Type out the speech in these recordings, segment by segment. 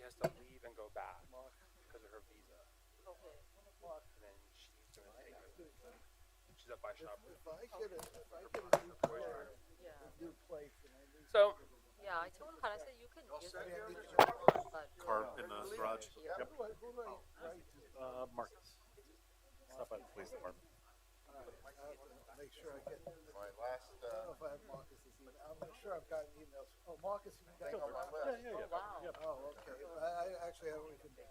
she has to leave and go back because of her visa. Okay. And then she's gonna take it. She's up by shop. If I get a new car, Yeah. a new place, and I need So Yeah, I told her, I said, you can use I it, mean, but Car in the garage. here. Yep. who do I write to? Marcus. Stop by the police department. All right, I have to make sure I get. My last, I don't know if I have Marcus's email. I'm sure I've gotten emails. Oh, Marcus, you got thing on my list. Oh, wow. Yep. Oh, okay. I actually haven't even.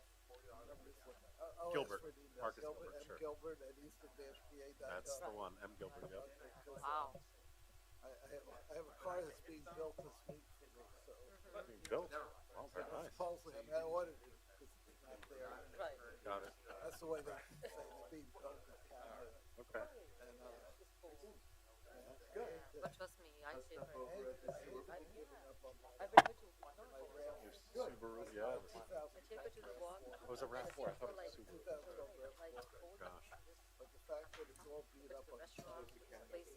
I'll Gilbert. ask for the email. Marcus Gilbert, Gilbert, M. sure. Gilbert at easton-pa.gov. That's the one. M. Gilbert, yep. Okay, 'cause, Wow. I have a car that's being built this week for me, so. Being built. Oh, very nice. Supposedly, I mean, I ordered it because it's not there. Right. Got it. That's the way they say it's being built in Canada. Okay. And, But trust me, I did. and I bring her to Your Subaru, yeah. I take her to the walk. What was it RAV4? I thought it was Subaru. Like, Gosh. But the fact that it's all beat up on restaurants, places.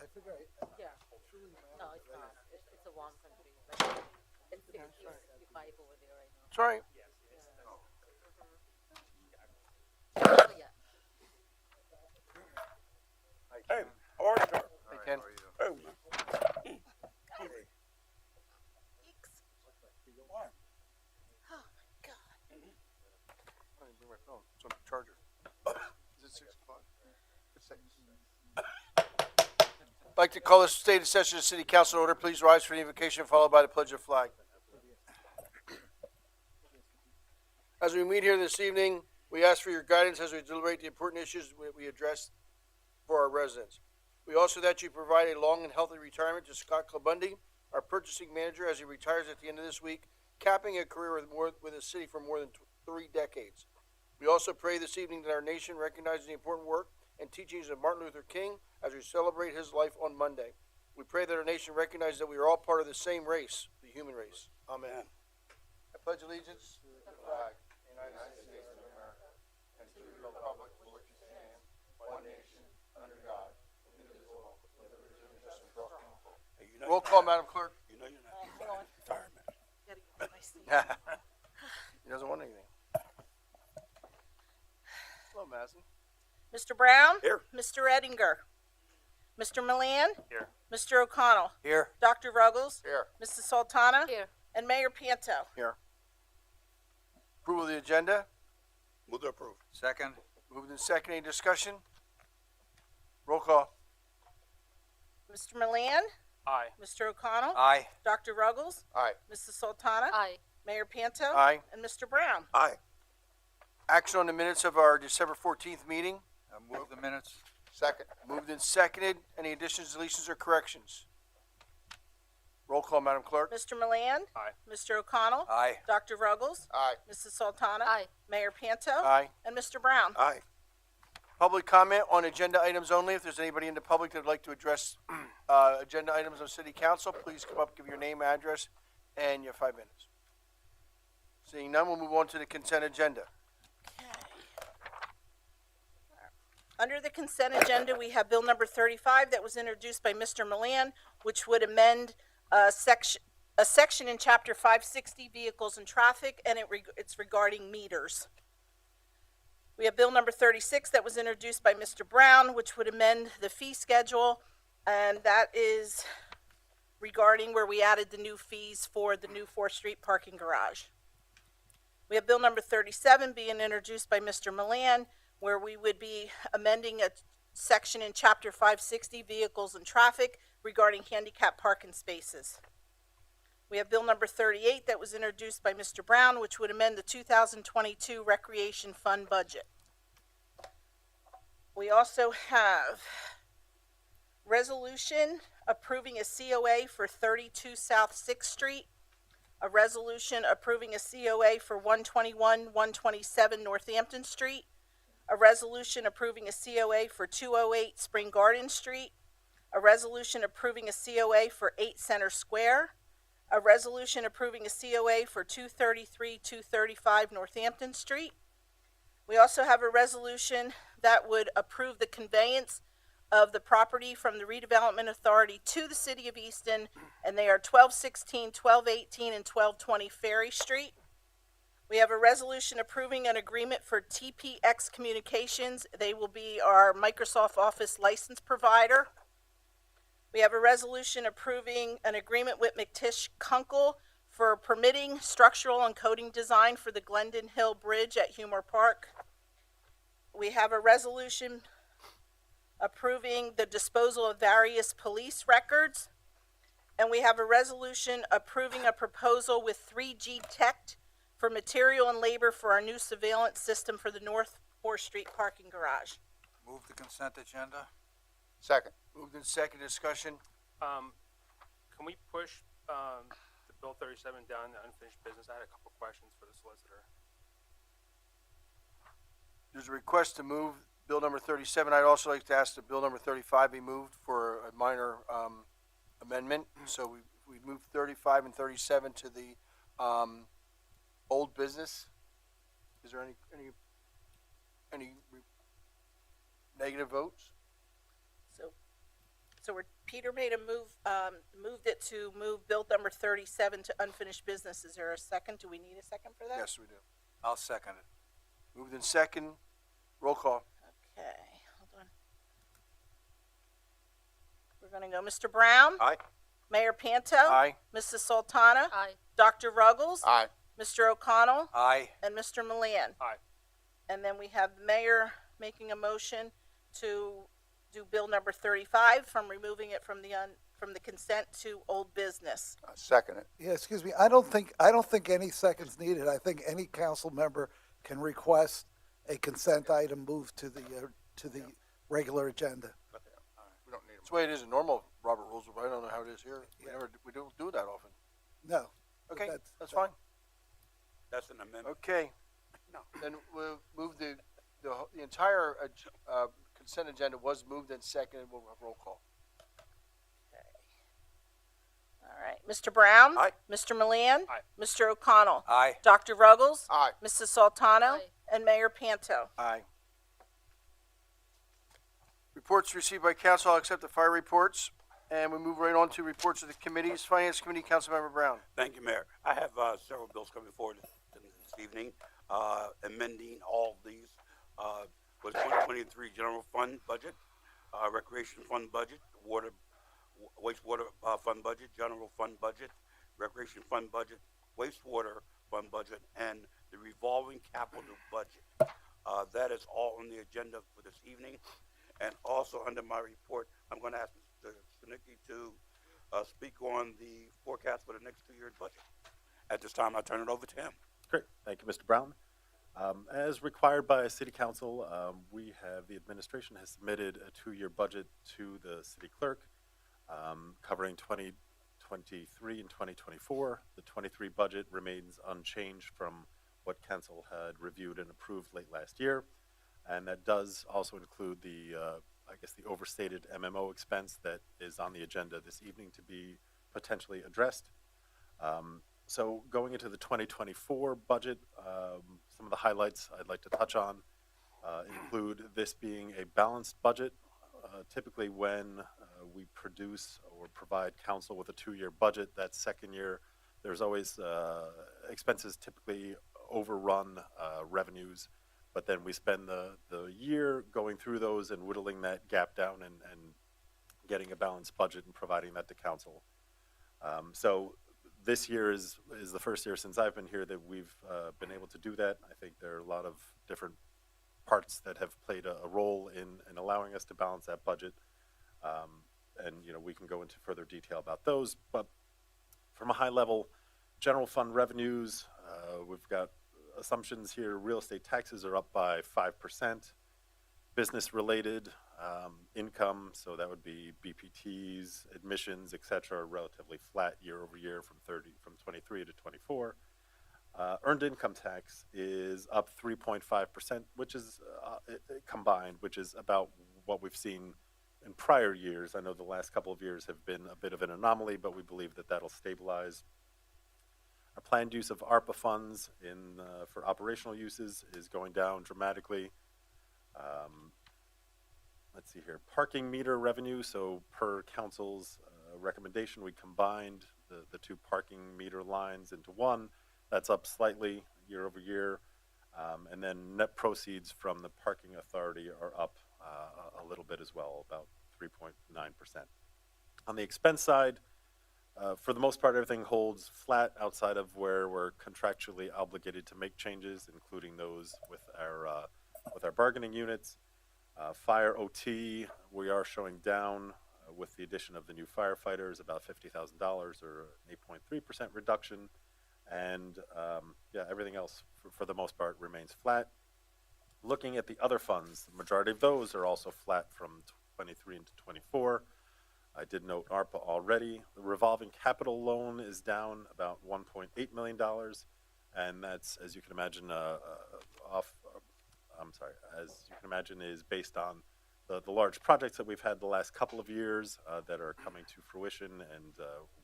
I figure Yeah. truly No, matters. it's not. It's a warm country. Like, it's 65 over there right now. that's right. Oh, yeah. Hey, orange. Hey, Ken. how are you? Oh, my God. I didn't bring my phone. It's on the charger. Is it 6 o'clock? It's 6. I'd like to call this state of session of City Council to order. Please rise for the invocation followed by the pledge of flag. As we meet here this evening, we ask for your guidance as we deliberate the important issues we address for our residents. We also that you provide a long and healthy retirement to Scott Clabundi, our purchasing manager, as he retires at the end of this week, capping a career with the city for more than 3 decades. We also pray this evening that our nation recognizes the important work and teachings of Martin Luther King as we celebrate his life on Monday. We pray that our nation recognizes that we are all part of the same race, the human race. Amen. I pledge allegiance to the flag of the United States of America and to the republic for which it stands, one nation, under God, indivisible, with liberty and justice for all. Roll call, Madam Clerk. You know you're not fireman. Gotta get my seat. He doesn't want anything. Hello, Madison. Mr. Brown? Here. Mr. Eddinger? Mr. Milan? Here. Mr. O'Connell? Here. Dr. Ruggles? Here. Mrs. Sultana? Here. And Mayor Panto? Here. Approval of the agenda. Move to approve. Second. Moved in second. Any discussion? Roll call. Mr. Milan? Aye. Mr. O'Connell? Aye. Dr. Ruggles? Aye. Mrs. Sultana? Aye. Mayor Panto? Aye. And Mr. Brown? Aye. Action on the minutes of our December 14th meeting. Move the minutes. Second. Moved and seconded. Any additions, deletions, or corrections? Roll call, Madam Clerk. Mr. Milan? Aye. Mr. O'Connell? Aye. Dr. Ruggles? Aye. Mrs. Sultana? Aye. Mayor Panto? Aye. And Mr. Brown? Aye. Public comment on agenda items only. If there's anybody in the public that would like to address agenda items of City Council, please come up, give your name, address, and your 5 minutes. Seeing none, we'll move on to the consent agenda. Under the consent agenda, we have Bill number 35 that was introduced by Mr. Milan, which would amend a section in Chapter 560, Vehicles and Traffic, and it's regarding meters. We have Bill number 36 that was introduced by Mr. Brown, which would amend the fee schedule, and that is regarding where we added the new fees for the new 4th Street parking garage. We have Bill number 37 being introduced by Mr. Milan, where we would be amending a section in Chapter 560, Vehicles and Traffic, regarding handicap parking spaces. We have Bill number 38 that was introduced by Mr. Brown, which would amend the 2022 Recreation Fund budget. We also have resolution approving a COA for 32 South 6th Street, a resolution approving a COA for 121, 127 Northampton Street, a resolution approving a COA for 208 Spring Garden Street, a resolution approving a COA for 8 Center Square, a resolution approving a COA for 233, 235 Northampton Street. We also have a resolution that would approve the conveyance of the property from the redevelopment authority to the city of Easton, and they are 1216, 1218, and 1220 Ferry Street. We have a resolution approving an agreement for TPX Communications. They will be our Microsoft Office license provider. We have a resolution approving an agreement with McTish Kunkel for permitting structural and coating design for the Glendon Hill Bridge at Humor Park. We have a resolution approving the disposal of various police records. And we have a resolution approving a proposal with 3G Tech for material and labor for our new surveillance system for the North 4th Street parking garage. Move the consent agenda. Second. Moved in second, discussion. Can we push, the Bill 37 down to unfinished business? I had a couple questions for the solicitor. There's a request to move bill number 37. I'd also like to ask that bill number 35 be moved for a minor amendment. So we moved 35 and 37 to the old business. Is there any negative votes? So Peter made a moved it to move bill number 37 to unfinished business. Is there a second? Do we need a second for that? Yes, we do. I'll second it. Moved in second. Roll call. Okay, hold on. We're gonna go Mr. Brown? Aye. Mayor Panto? Aye. Mrs. Sultana? Aye. Dr. Ruggles? Aye. Mr. O'Connell? Aye. And Mr. Milan? Aye. And then we have the mayor making a motion to do bill number 35 from removing it from the consent to old business. Second it. Yeah, excuse me, I don't think any seconds needed. I think any council member can request a consent item moved to the regular agenda. We don't need That's the way it is in normal Robert rules, but I don't know how it is here. We don't do that often. No. but Okay, that's fine. That's an amendment. Okay. No. Then we'll move the entire consent agenda was moved and seconded. We'll have roll call. All right, Mr. Brown? Aye. Mr. Milan? Aye. Mr. O'Connell? Aye. Dr. Ruggles? Aye. Mrs. Sultano? Aye. And Mayor Panto? Aye. Reports received by council. I'll accept the fire reports. And we move right on to reports of the committees. Finance Committee, Councilmember Brown. Thank you, Mayor. I have several bills coming forward this evening, amending all of these with 2023 general fund budget, recreation fund budget, wastewater fund budget, general fund budget, recreation fund budget, wastewater fund budget, and the revolving capital budget. That is all on the agenda for this evening. And also under my report, I'm going to ask Mr. Stanicki to speak on the forecast for the next 2 years budget. At this time, I turn it over to him. Great, thank you, Mr. Brown. As required by City Council, the administration has submitted a 2-year budget to the city clerk, covering 2023 and 2024. The 23 budget remains unchanged from what council had reviewed and approved late last year. And that does also include the overstated MMO expense that is on the agenda this evening to be potentially addressed. So going into the 2024 budget, some of the highlights I'd like to touch on include this being a balanced budget. Typically when we produce or provide council with a 2-year budget, that second year, there's always expenses typically overrun revenues, but then we spend the year going through those and whittling that gap down and getting a balanced budget and providing that to council. So this year is the first year since I've been here that we've been able to do that. I think there are a lot of different parts that have played a role in allowing us to balance that budget. And, we can go into further detail about those. But from a high level, general fund revenues, we've got assumptions here. Real estate taxes are up by 5%. Business related income, so that would be BPTs, admissions, et cetera, relatively flat year over year from 23 to 24. Earned income tax is up 3.5%, which is combined, which is about what we've seen in prior years. I know the last couple of years have been a bit of an anomaly, but we believe that that'll stabilize. Our planned use of ARPA funds for operational uses is going down dramatically. let's see here, parking meter revenue. So per council's recommendation, we combined the two parking meter lines into one. That's up slightly year over year. And then net proceeds from the parking authority are up a little bit as well, about 3.9%. On the expense side, for the most part, everything holds flat outside of where we're contractually obligated to make changes, including those with our bargaining units. Fire OT, we are showing down with the addition of the new firefighters, about $50,000 or an 8.3% reduction. And yeah, everything else for the most part remains flat. Looking at the other funds, the majority of those are also flat from 23 into 24. I did note ARPA already. The revolving capital loan is down about $1.8 million, and that's, as you can imagine, is based on the large projects that we've had the last couple of years that are coming to fruition, and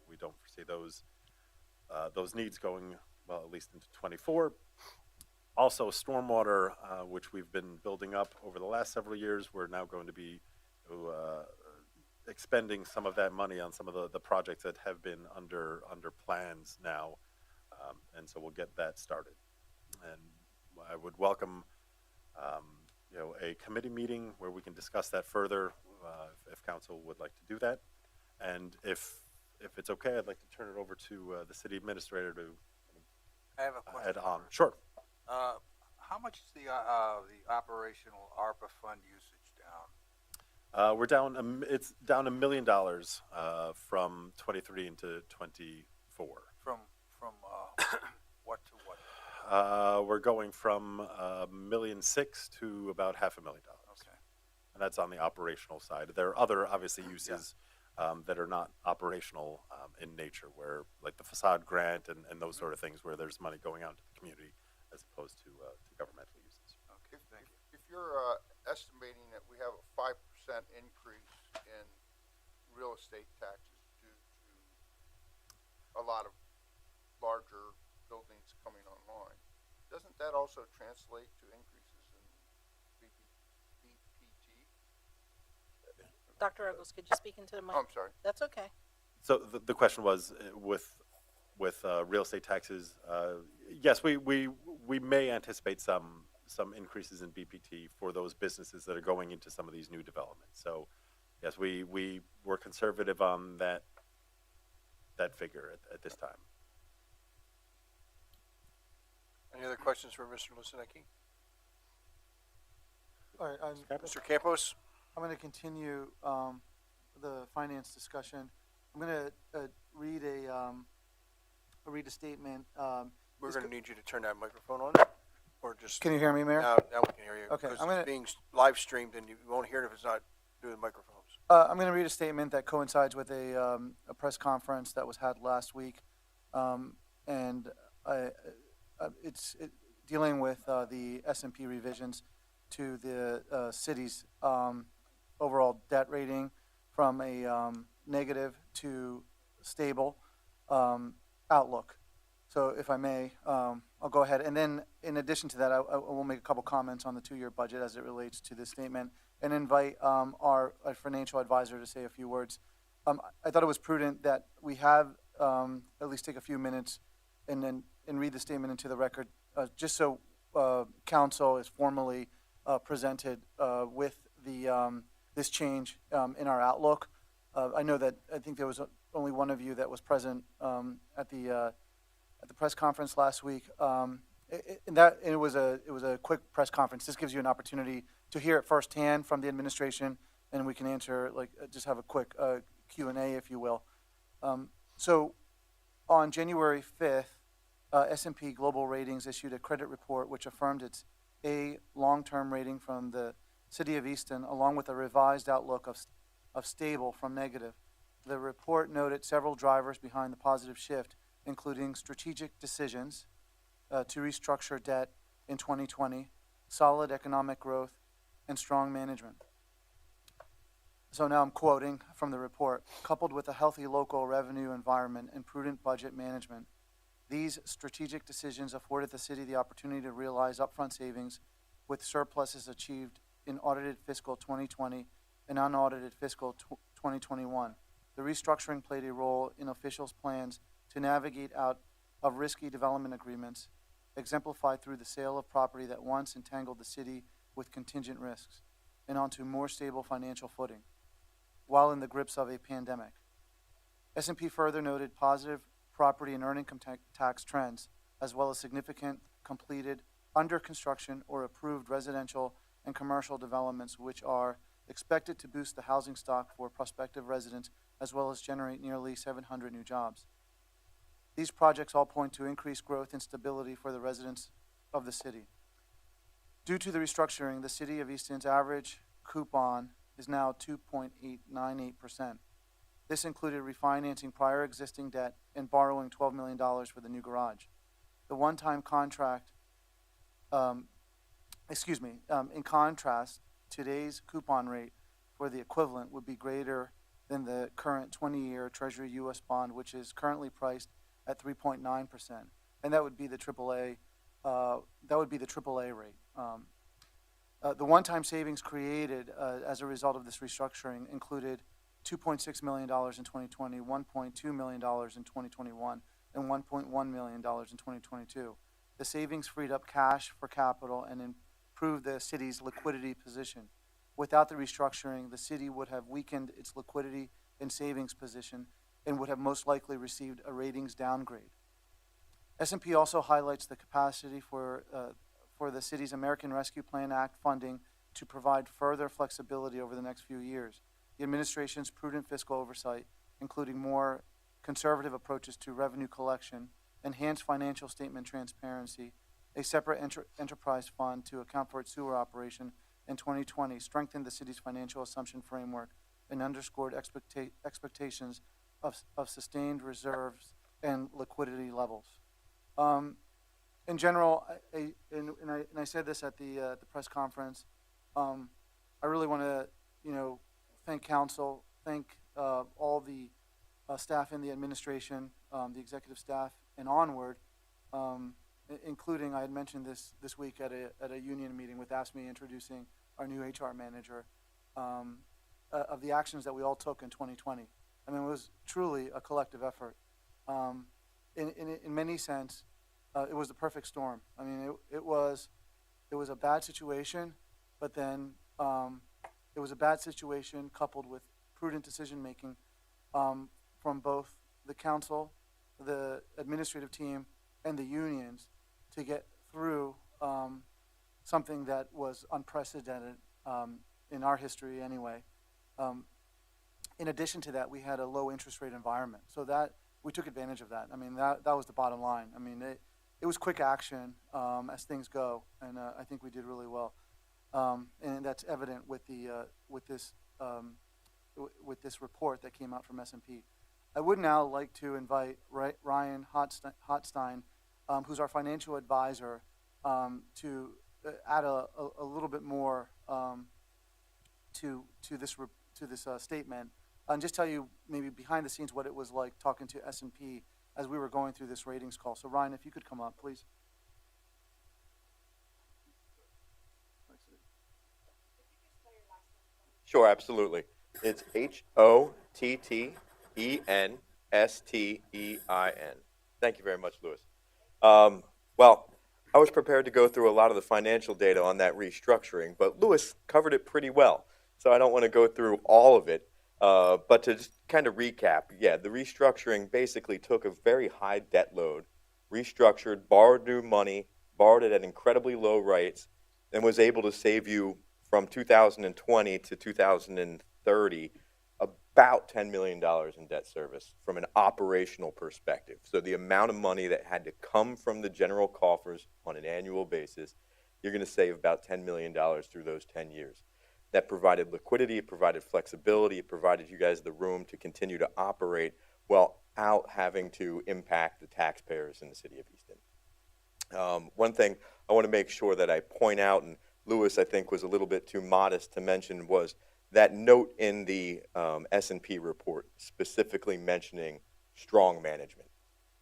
we don't foresee those needs going, well, at least into 24. Also, stormwater, which we've been building up over the last several years, we're now going to be expending some of that money on some of the projects that have been under plans now, and so we'll get that started. And I would welcome a committee meeting where we can discuss that further if council would like to do that. And if it's okay, I'd like to turn it over to the city administrator to I have a question. add on. Sure. How much is the operational ARPA fund usage down? We're down. It's down $1 million from 23 into 24. From what to what? We're going from $1.6 million to about $500,000. Okay. And that's on the operational side. There are other, obviously, uses that are not operational in nature, where like the facade grant and those sort of things, where there's money going out to the community as opposed to governmental uses. Okay, thank you. If you're estimating that we have a 5% increase in real estate taxes due to a lot of larger buildings coming online, doesn't that also translate to increases in BPT? Dr. Ruggles, could you speak into the mic? Oh, I'm sorry. That's okay. So the question was with real estate taxes. Yes, we may anticipate some increases in BPT for those businesses that are going into some of these new developments. So yes, we were conservative on that figure at this time. Any other questions for Mr. Lucinecki? All right, Mr. Campos? I'm going to continue the finance discussion. I'm going to read a statement. We're going to need you to turn that microphone on, or just Can you hear me, Mayor? now we can hear you. Okay, because I'm gonna- it's being live streamed, and you won't hear it if it's not through the microphones. I'm going to read a statement that coincides with a press conference that was had last week, and it's dealing with the S&P revisions to the city's overall debt rating from a negative to stable outlook. So if I may, I'll go ahead. And then in addition to that, I will make a couple comments on the two-year budget as it relates to this statement and invite our financial advisor to say a few words. I thought it was prudent that we have at least take a few minutes and read the statement into the record, just so council is formally presented with this change in our outlook. I know that I think there was only one of you that was present at the press conference last week. It was a quick press conference. This gives you an opportunity to hear it firsthand from the administration, and we can answer, just have a quick Q&A, if you will. So on January 5th, S&P Global Ratings issued a credit report which affirmed its A long-term rating from the City of Easton, along with a revised outlook of stable from negative. The report noted several drivers behind the positive shift, including strategic decisions to restructure debt in 2020, solid economic growth, and strong management. So now I'm quoting from the report. Coupled with a healthy local revenue environment and prudent budget management, these strategic decisions afforded the city the opportunity to realize upfront savings, with surpluses achieved in audited fiscal 2020 and unaudited fiscal 2021. The restructuring played a role in officials' plans to navigate out of risky development agreements, exemplified through the sale of property that once entangled the city with contingent risks, and onto more stable financial footing, while in the grips of a pandemic. S&P further noted positive property and earned income tax trends, as well as significant completed, under construction, or approved residential and commercial developments, which are expected to boost the housing stock for prospective residents, as well as generate nearly 700 new jobs. These projects all point to increased growth and stability for the residents of the city. Due to the restructuring, the City of Easton's average coupon is now 2.898%. This included refinancing prior existing debt and borrowing $12 million for the new garage. The one-time contract, in contrast, today's coupon rate for the equivalent would be greater than the current 20-year Treasury U.S. bond, which is currently priced at 3.9%, and that would be the AAA. Rate. The one-time savings created as a result of this restructuring included $2.6 million in 2020, $1.2 million in 2021, and $1.1 million in 2022. The savings freed up cash for capital and improved the city's liquidity position. Without the restructuring, the city would have weakened its liquidity and savings position and would have most likely received a ratings downgrade. S&P also highlights the capacity for the city's American Rescue Plan Act funding to provide further flexibility over the next few years. The administration's prudent fiscal oversight, including more conservative approaches to revenue collection, enhanced financial statement transparency, a separate enterprise fund to account for its sewer operation in 2020, strengthened the city's financial assumption framework and underscored expectations of sustained reserves and liquidity levels. In general, I said this at the press conference, I really want to, thank council, thank all the staff in the administration, the executive staff, and onward, including, I had mentioned this week at a union meeting with ASME introducing our new HR manager, of the actions that we all took in 2020. I mean, it was truly a collective effort. In many sense, it was the perfect storm. I mean, it was a bad situation, but then it was a bad situation coupled with prudent decision-making from both the council, the administrative team, and the unions to get through something that was unprecedented in our history anyway. In addition to that, we had a low interest rate environment, so that we took advantage of that. I mean, that was the bottom line. I mean, it was quick action as things go, and I think we did really well. And that's evident with this report that came out from S&P. I would now like to invite Ryan Hotstein, who's our financial advisor, to add a little bit more to this statement, and just tell you maybe behind the scenes what it was like talking to S&P as we were going through this ratings call. So Ryan, if you could come up, please. Sure, absolutely. It's Hottenstein. Thank you very much, Louis. Well, I was prepared to go through a lot of the financial data on that restructuring, but Louis covered it pretty well, so I don't want to go through all of it. But to just kind of recap, yeah, the restructuring basically took a very high debt load, restructured, borrowed new money, borrowed it at incredibly low rates, and was able to save you from 2020 to 2030 about $10 million in debt service from an operational perspective. So the amount of money that had to come from the general coffers on an annual basis, you're going to save about $10 million through those 10 years. That provided liquidity, it provided flexibility, it provided you guys the room to continue to operate without having to impact the taxpayers in the city of Easton. One thing I want to make sure that I point out, and Louis, I think, was a little bit too modest to mention, was that note in the S&P report specifically mentioning strong management.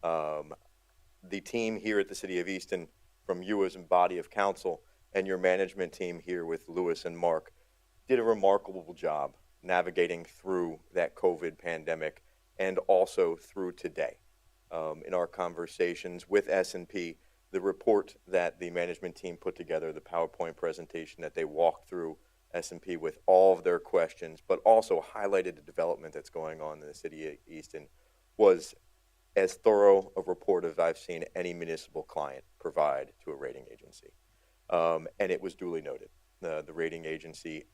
The team here at the City of Easton, from you as a body of council and your management team here with Louis and Mark, did a remarkable job navigating through that COVID pandemic and also through today. In our conversations with S&P, the report that the management team put together, the PowerPoint presentation that they walked through S&P with all of their questions, but also highlighted the development that's going on in the city of Easton, was as thorough a report as I've seen any municipal client provide to a rating agency. And it was duly noted. The rating agency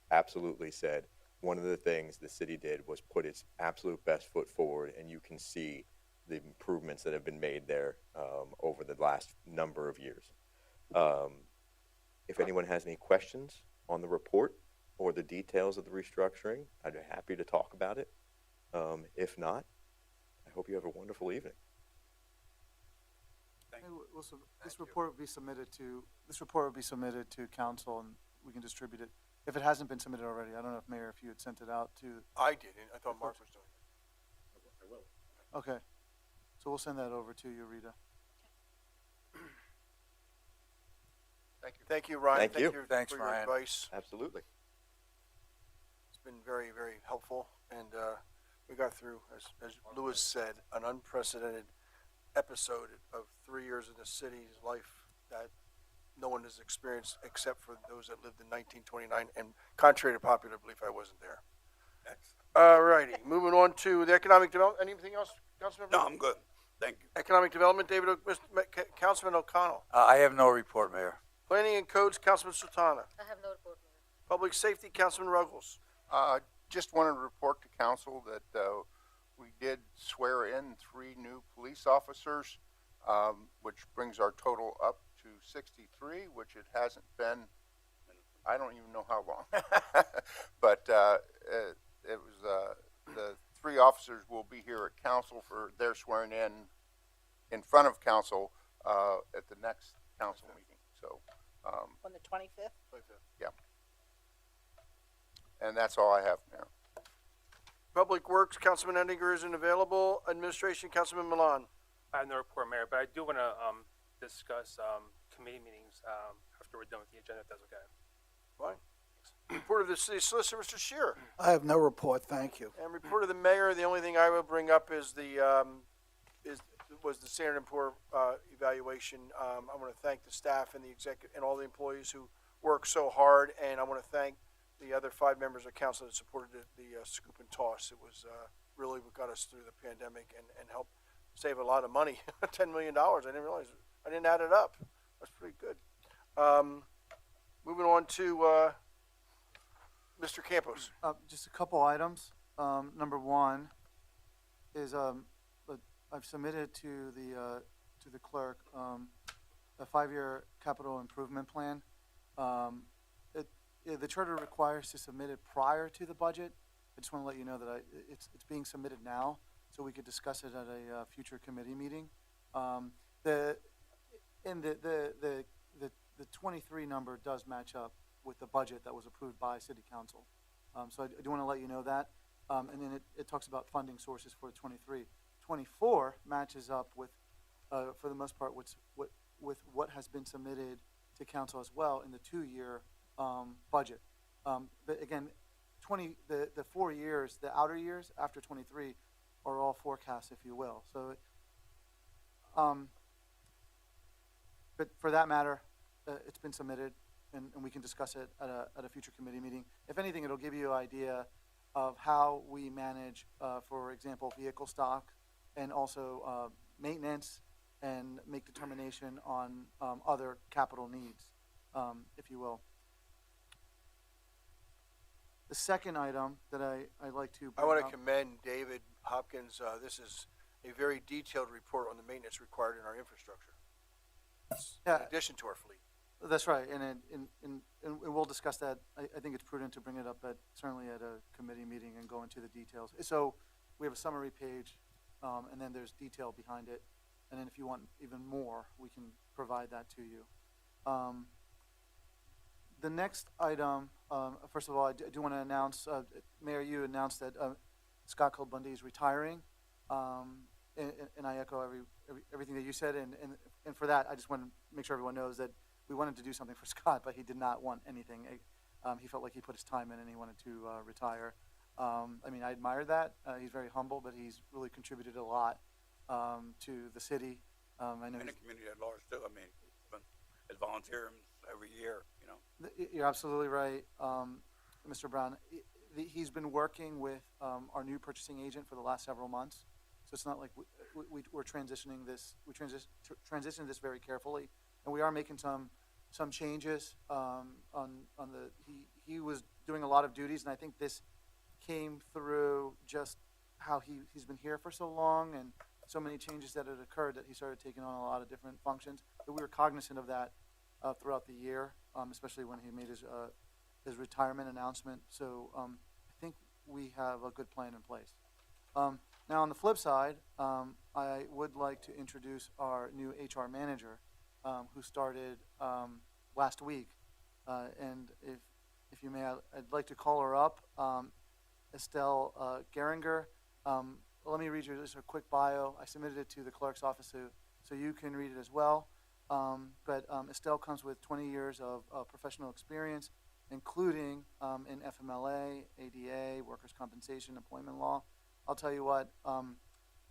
absolutely said one of the things the city did was put its absolute best foot forward, and you can see the improvements that have been made there over the last number of years. If anyone has any questions on the report or the details of the restructuring, I'd be happy to talk about it. If not, I hope you have a wonderful evening. This report would be submitted to council, and we can distribute it. If it hasn't been submitted already, I don't know if Mayor, if you had sent it out to, I didn't. I thought Mark was doing it. I will. okay. So we'll send that over to you, Rita. Thank you. Thank you, Ryan. Thank you. Thanks, for your Ryan. advice. Absolutely. It's been very, very helpful, and we got through, as Lewis said, an unprecedented episode of 3 years in the city's life that no one has experienced except for those that lived in 1929. And contrary to popular belief, I wasn't there. All righty, moving on to the economic development. Anything else, Councilmember? No, I'm good. Thank you. Economic development, Councilman O'Connell. I have no report, Mayor. Planning and codes, Councilman Sultana. I have no report, Mayor. Public safety, Councilman Ruggles. Just wanted to report to council that we did swear in 3 new police officers, which brings our total up to 63, which it hasn't been, I don't even know how long. But it was the 3 officers will be here at council for their swearing in front of council at the next council meeting. So On the 25th? yeah. And that's all I have, Mayor. Public Works, Councilman Endinger isn't available. Administration, Councilman Milan. I have no report, Mayor, but I do want to discuss committee meetings after we're done with the agenda, if that's okay. Fine. Report of the city solicitor, Mr. Shearer. I have no report, thank you. And report of the mayor, the only thing I will bring up is the Standard & Poor evaluation. I want to thank the staff and the executive and all the employees who work so hard, and I want to thank the other 5 members of council that supported the scoop and toss. It was really what got us through the pandemic and helped save a lot of money. $10 million. I didn't realize. I didn't add it up. That's pretty good. Moving on to Mr. Campos. Just a couple items. Number one is I've submitted to the clerk a 5-year capital improvement plan. The charter requires to submit it prior to the budget. I just want to let you know that it's being submitted now, so we could discuss it at a future committee meeting. The 23 number does match up with the budget that was approved by City Council. So I do want to let you know that. And then it talks about funding sources for 23. 24 matches up with, for the most part, with what has been submitted to council as well in the 2-year budget. But again, the 4 years, the outer years after 23 are all forecasts, if you will. So, but for that matter, it's been submitted, and we can discuss it at a future committee meeting. If anything, it'll give you an idea of how we manage, for example, vehicle stock, and also maintenance, and make determination on other capital needs, if you will. The second item that I'd like to I bring want up- to commend David Hopkins. This is a very detailed report on the maintenance required in our infrastructure. Yeah. In addition to our fleet. That's right, and we'll discuss that. I think it's prudent to bring it up certainly at a committee meeting and go into the details. So we have a summary page, and then there's detail behind it. And then if you want even more, we can provide that to you. The next item, first of all, I do want to announce, Mayor, you announced that Scott Colbundy is retiring. And I echo everything that you said. And for that, I just want to make sure everyone knows that we wanted to do something for Scott, but he did not want anything. He felt like he put his time in and he wanted to retire. I mean, I admire that. He's very humble, but he's really contributed a lot to the city. I know And the community at large too. I mean, as volunteers every year, you know. You're absolutely right, Mr. Brown. He's been working with our new purchasing agent for the last several months, so it's not like we're transitioning this. We transitioned this very carefully, and we are making some changes on the. He was doing a lot of duties, and I think this came through just how he's been here for so long and so many changes that had occurred that he started taking on a lot of different functions. But we were cognizant of that throughout the year, especially when he made his retirement announcement. So I think we have a good plan in place. Now on the flip side, I would like to introduce our new HR manager, who started last week. And if you may, I'd like to call her up, Estelle Geringer. Let me read you just a quick bio. I submitted it to the clerk's office so you can read it as well. But Estelle comes with 20 years of professional experience, including in FMLA, ADA, workers' compensation, employment law. I'll tell you what,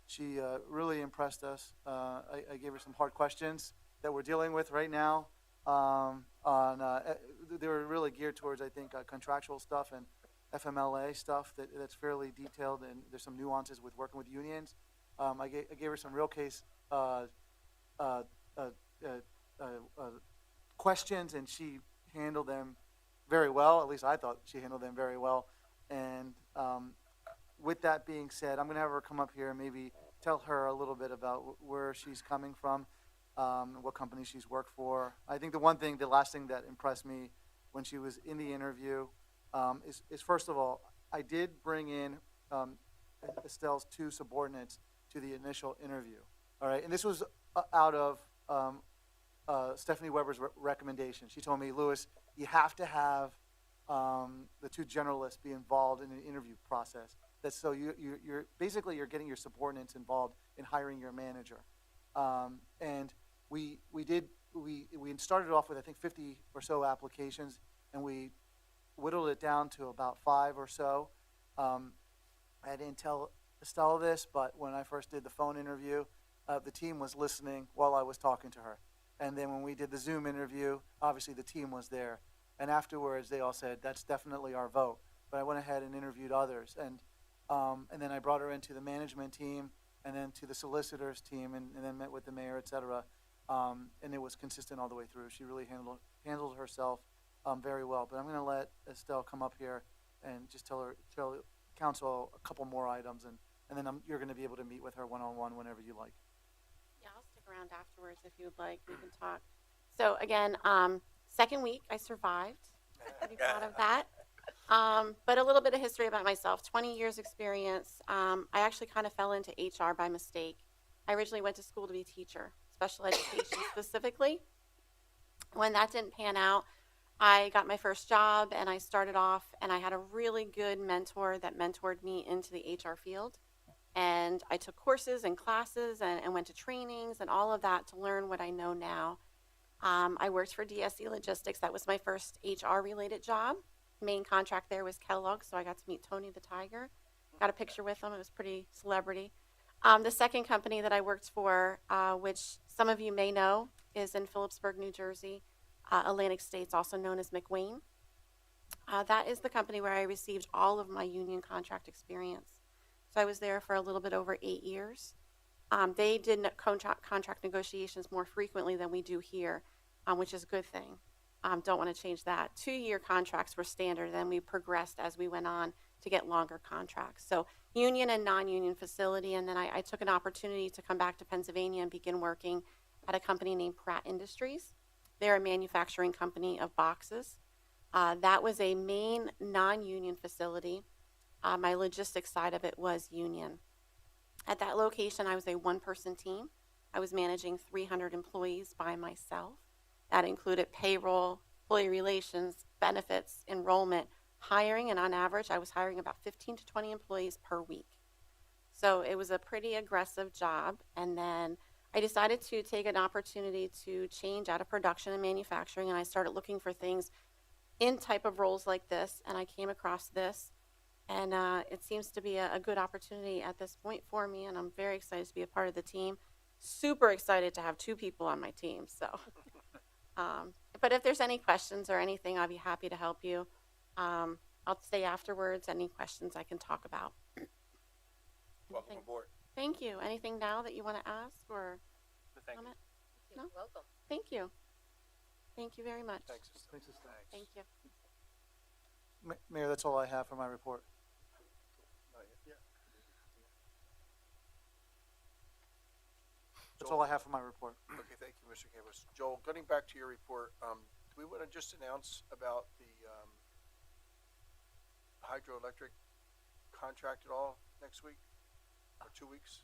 she really impressed us. I gave her some hard questions that we're dealing with right now. They were really geared towards, I think, contractual stuff and FMLA stuff that's fairly detailed, and there's some nuances with working with unions. I gave her some real case questions, and she handled them very well. At least I thought she handled them very well. And with that being said, I'm going to have her come up here and maybe tell her a little bit about where she's coming from, what company she's worked for. I think the last thing that impressed me when she was in the interview is first of all, I did bring in Estelle's two subordinates to the initial interview. All right, and this was out of Stephanie Weber's recommendation. She told me, Louis, you have to have the two generalists be involved in the interview process. That's so you're basically you're getting your subordinates involved in hiring your manager. And we started off with I think 50 or so applications, and we whittled it down to about 5 or so. I didn't tell Estelle this, but when I first did the phone interview, the team was listening while I was talking to her. And then when we did the Zoom interview, obviously the team was there. And afterwards, they all said, that's definitely our vote. But I went ahead and interviewed others. And then I brought her into the management team and then to the solicitors team and then met with the mayor, et cetera. And it was consistent all the way through. She really handled herself very well. But I'm going to let Estelle come up here and just tell council a couple more items. And then you're going to be able to meet with her one-on-one whenever you like. Yeah, I'll stick around afterwards if you would like. We can talk. So again, second week I survived. I'm pretty proud of that. But a little bit of history about myself. 20 years experience. I actually kind of fell into HR by mistake. I originally went to school to be a teacher, special education specifically. When that didn't pan out, I got my first job and I started off and I had a really good mentor that mentored me into the HR field. And I took courses and classes and went to trainings and all of that to learn what I know now. I worked for DSE Logistics. That was my first HR-related job. Main contract there was Kellogg, so I got to meet Tony the Tiger. Got a picture with him. It was pretty celebrity. The second company that I worked for, which some of you may know, is in Phillipsburg, New Jersey, Atlantic States, also known as McWayne. That is the company where I received all of my union contract experience. So I was there for a little bit over 8 years. They did contract negotiations more frequently than we do here, which is a good thing. Don't want to change that. 2-year contracts were standard, and we progressed as we went on to get longer contracts. So union and non-union facility, and then I took an opportunity to come back to Pennsylvania and begin working at a company named Pratt Industries. They're a manufacturing company of boxes. That was a main non-union facility. My logistics side of it was union. At that location, I was a one-person team. I was managing 300 employees by myself. That included payroll, employee relations, benefits, enrollment, hiring, and on average, I was hiring about 15 to 20 employees per week. So it was a pretty aggressive job. And then I decided to take an opportunity to change out of production and manufacturing, and I started looking for things in type of roles like this, and I came across this, and it seems to be a good opportunity at this point for me, and I'm very excited to be a part of the team. Super excited to have 2 people on my team, so. But if there's any questions or anything, I'll be happy to help you. I'll stay afterwards, any questions I can talk about. Welcome Anything- aboard. Thank you. Anything now that you want to ask or Thank you. comment? You're No? welcome. Thank you. Thank you very much. Thanks. Thank you. Mayor, that's all I have for my report. That's all I have for my report. Okay, thank you, Mr. Campos. Joel, getting back to your report, do we want to just announce about the, hydroelectric contract at all next week or 2 weeks?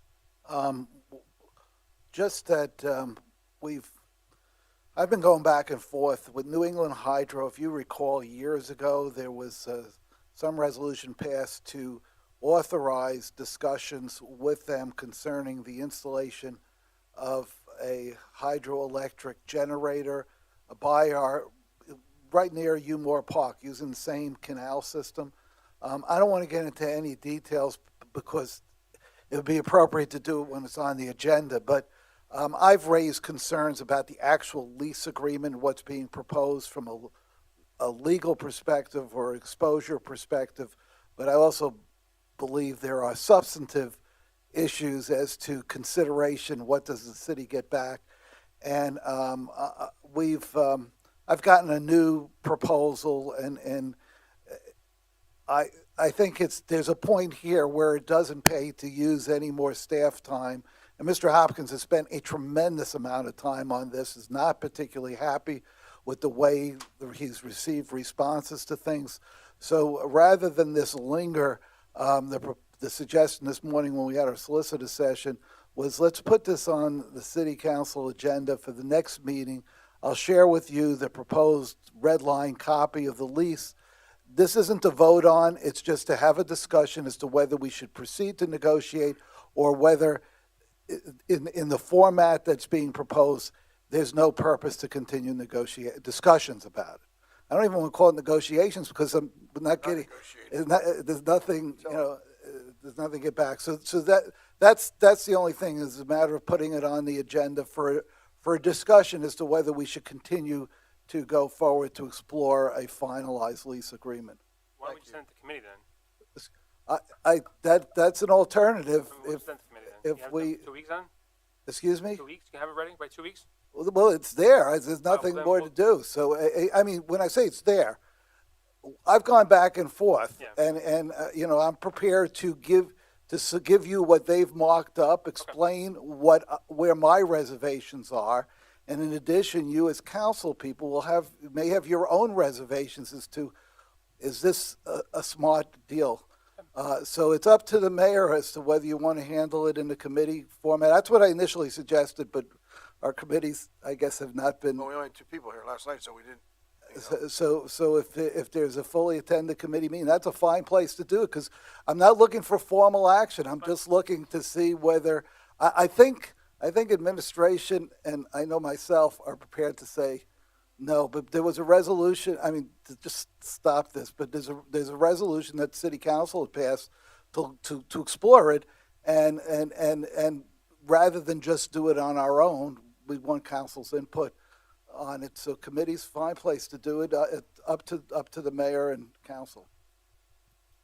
Just that I've been going back and forth with New England Hydro. If you recall, years ago, there was some resolution passed to authorize discussions with them concerning the installation of a hydroelectric generator right near Umore Park, using the same canal system. I don't want to get into any details because it would be appropriate to do it when it's on the agenda, but I've raised concerns about the actual lease agreement, what's being proposed from a legal perspective or exposure perspective, but I also believe there are substantive issues as to consideration, what does the city get back? And I've gotten a new proposal, and I think there's a point here where it doesn't pay to use any more staff time. And Mr. Hopkins has spent a tremendous amount of time on this, is not particularly happy with the way he's received responses to things. So rather than this linger, the suggestion this morning when we had our solicitor session was, let's put this on the city council agenda for the next meeting. I'll share with you the proposed red line copy of the lease. This isn't to vote on, it's just to have a discussion as to whether we should proceed to negotiate or whether in the format that's being proposed, there's no purpose to continue discussions about it. I don't even want to call it negotiations because I'm not getting, there's nothing, there's nothing to get back. So that's the only thing, is a matter of putting it on the agenda for a discussion as to whether we should continue to go forward to explore a finalized lease agreement. Why don't we just send it to committee then? That's an alternative We'll if send it to committee then. if You have we- 2 weeks on? excuse me? 2 weeks? You have it ready by 2 weeks? Well, it's there. There's nothing then more to do. So, I mean, when I say it's there, I've gone back and forth, Yeah. and I'm prepared to give you what they've marked up, explain where my reservations are, and in addition, you as council people may have your own reservations as to, is this a smart deal? So it's up to the mayor as to whether you want to handle it in the committee format. That's what I initially suggested, but our committees, I guess, have not been. Well, we only had 2 people here last night, so we didn't. So if there's a fully attended committee meeting, that's a fine place to do it, because I'm not looking for formal action. I'm just looking to see whether, I think administration, and I know myself, are prepared to say no, but there was a resolution, I mean, to just stop this, but there's a resolution that city council had passed to explore it, and rather than just do it on our own, we want council's input on it. So committee's a fine place to do it, up to the mayor and council.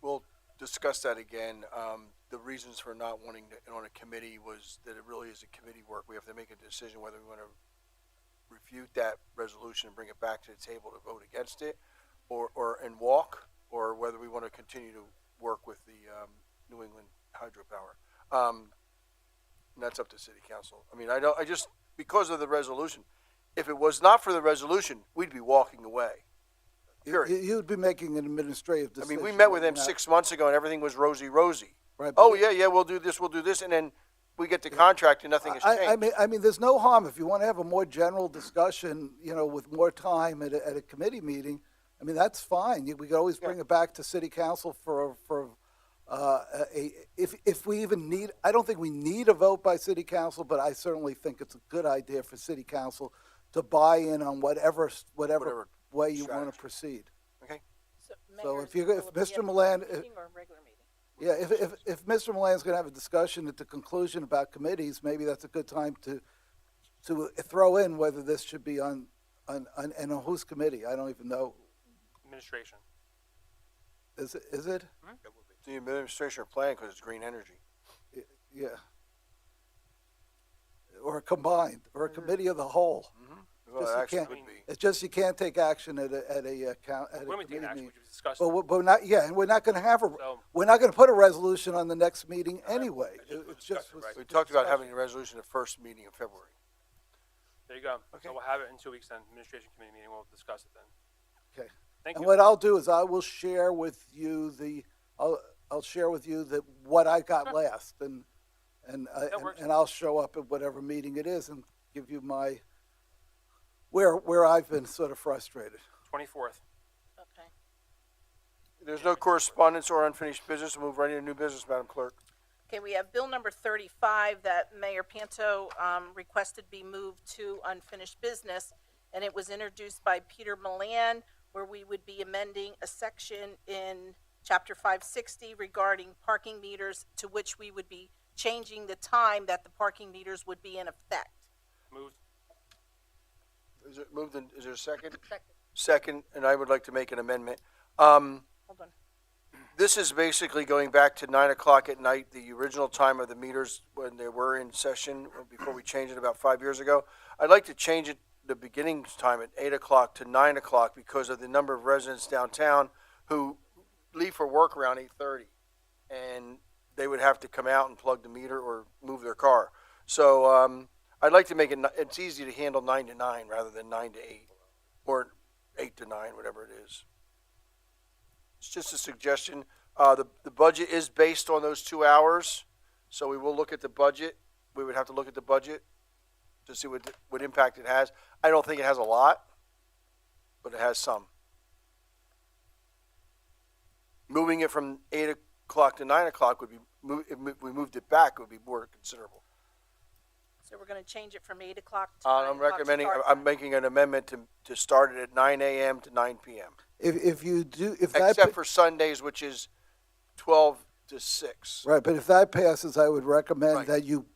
We'll discuss that again. The reasons for not wanting it on a committee was that it really is a committee work. We have to make a decision whether we want to refute that resolution and bring it back to the table to vote against it, or or whether we want to continue to work with the New England hydropower. And that's up to city council. I mean, I just, because of the resolution, if it was not for the resolution, we'd be walking away. Period. You'd be making an administrative I decision. mean, we met with them not- 6 months ago and everything was rosy. Right, Oh, but- yeah, we'll do this, and then we get the contract and nothing has changed. I mean, there's no harm if you want to have a more general discussion, with more time at a committee meeting. I mean, that's fine. We could always bring it back to city council for if we even need. I don't think we need a vote by city council, but I certainly think it's a good idea for city council to buy in on whatever way you want to proceed. So Mayor, if you, will if it be Mr. at a Milan, meeting or a regular meeting? yeah, if Mr. Milan's gonna have a discussion at the conclusion about committees, maybe that's a good time to throw in whether this should be on, and on whose committee, I don't even know. Administration. Is it? The administration or plan, because it's green energy. Yeah. Or combined, or a committee of the whole. Well, Just it you actually can't- would be. It's just you can't take action at a When we committee take action, meeting. we just discuss But, it. but not, yeah, and we're not gonna have a, So- we're not gonna put a resolution on the next meeting anyway. It's just. We talked about having a resolution the first meeting in February. There you go. Okay. So we'll have it in 2 weeks then, administration committee meeting, we'll discuss it then. Okay. Thank And you. what I'll do is I will share with you I'll share with you what I got last, and works. and I'll show up at whatever meeting it is and give you my, where I've been sort of frustrated. 24th. Okay. There's no correspondence or unfinished business. We'll move right into new business, Madam Clerk. Okay, we have bill number 35 that Mayor Panto requested be moved to unfinished business, and it was introduced by Peter Milan, where we would be amending a section in Chapter 560 regarding parking meters, to which we would be changing the time that the parking meters would be in effect. Moved. Is it moved in, is there a second? Second. Second, and I would like to make an amendment. Hold on. This is basically going back to 9 o'clock at night, the original time of the meters when they were in session, before we changed it about 5 years ago. I'd like to change it, the beginning time at 8 o'clock to 9 o'clock because of the number of residents downtown who leave for work around 8:30. And they would have to come out and plug the meter or move their car. So I'd like to make it, it's easy to handle 9 to 9 rather than 9 to 8, or 8 to 9, whatever it is. It's just a suggestion. The budget is based on those 2 hours, so we will look at the budget. We would have to look at the budget to see what impact it has. I don't think it has a lot, but it has some. Moving it from 8 o'clock to 9 o'clock would be, if we moved it back, it would be more considerable. So we're gonna change it from 8 o'clock to 9 I'm o'clock recommending, start I'm time. making an amendment to start it at 9 a.m. to 9 p.m. If you do, if that. Except for Sundays, which is 12 to 6. Right, but if that passes, I would recommend Right. that you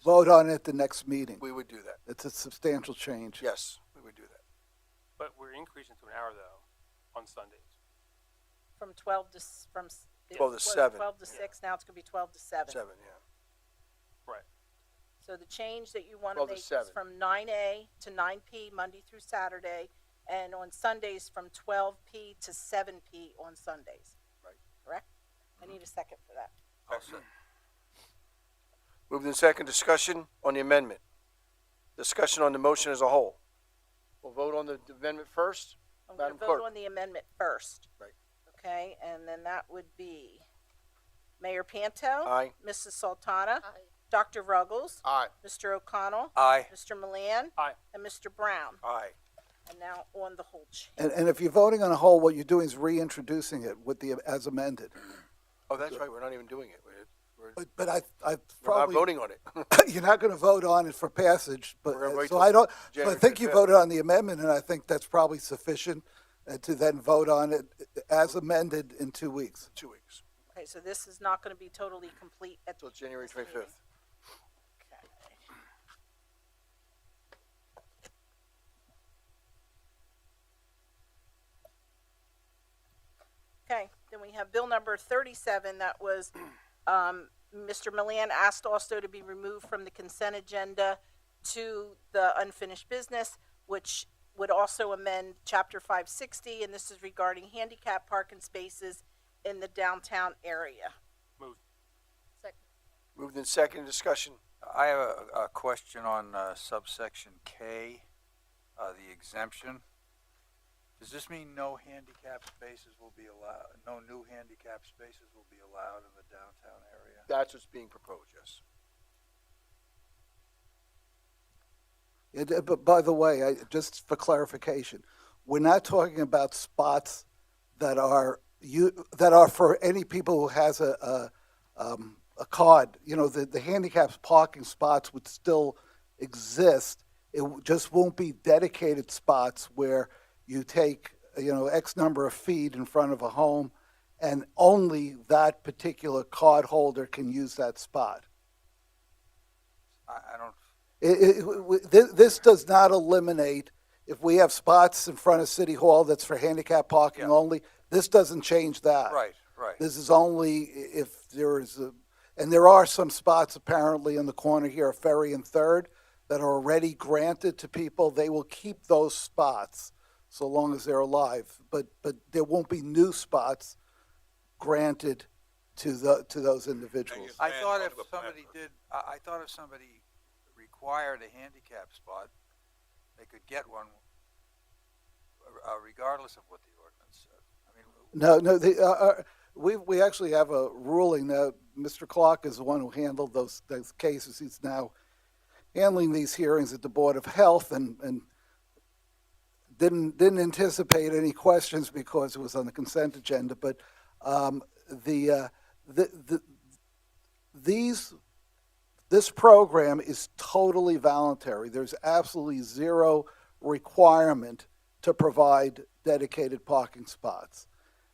vote on it at the next meeting. We would do that. It's a substantial change. Yes, we would do that. But we're increasing to an hour though, on Sundays. From 12 to, s- from. s- it 12 to was 7. 12 to 6, now it's gonna be 12 to 7. 7, yeah. Right. So the change that you wanna 12 to make is 7. from 9 A to 9 P, Monday through Saturday, and on Sundays from 12 P to 7 P on Sundays. Right. Correct? I need a second for that. Moved in second, discussion on the amendment. Discussion on the motion as a whole. We'll vote on the amendment first. I'm gonna Madam vote Clerk. on the amendment first. Right. Okay, and then that would be Mayor Panto. Aye. Mrs. Sultana. Aye. Dr. Ruggles. Aye. Mr. O'Connell. Aye. Mr. Milan. Aye. And Mr. Brown. Aye. And now on the whole change. And if you're voting on a whole, what you're doing is reintroducing it with the, as amended. Oh, that's right, we're not even doing it. But I We're not probably, voting on it. you're not gonna vote on it for passage, but, We're gonna wait so till I don't, so I January think you 5th. voted on the amendment, and I think that's probably sufficient to then vote on it as amended in 2 weeks. 2 weeks, Okay, so this is not gonna be totally complete at. until January this meeting. 25th. Okay. Okay, then we have bill number 37 that was, Mr. Milan asked also to be removed from the consent agenda to the unfinished business, which would also amend chapter 560, and this is regarding handicap parking spaces in the downtown area. Moved. Second. Moved in second, discussion. I have a question on subsection K, the exemption. Does this mean no handicap spaces will be allowed, no new handicap spaces will be allowed in the downtown area? That's what's being proposed, yes. But by the way, just for clarification, we're not talking about spots that are for any people who has a card. You know, the handicapped parking spots would still exist. It just won't be dedicated spots where you take X number of feet in front of a home, and only that particular card holder can use that spot. I don't, This does not eliminate, if we have spots in front of City Hall that's for handicap parking Yeah. only, this doesn't change that. right, right. This is only if there is and there are some spots apparently in the corner here, Ferry and Third, that are already granted to people. They will keep those spots so long as they're alive, but there won't be new spots granted to those individuals. I thought Stand if on the somebody plan did, I thought if somebody required a handicap spot, they could get one, regardless of what the ordinance said. I mean, No, we actually have a ruling now. Mr. Clark is the one who handled those cases. He's now handling these hearings at the Board of Health, and didn't anticipate any questions because it was on the consent agenda. But this program is totally voluntary. There's absolutely zero requirement to provide dedicated parking spots.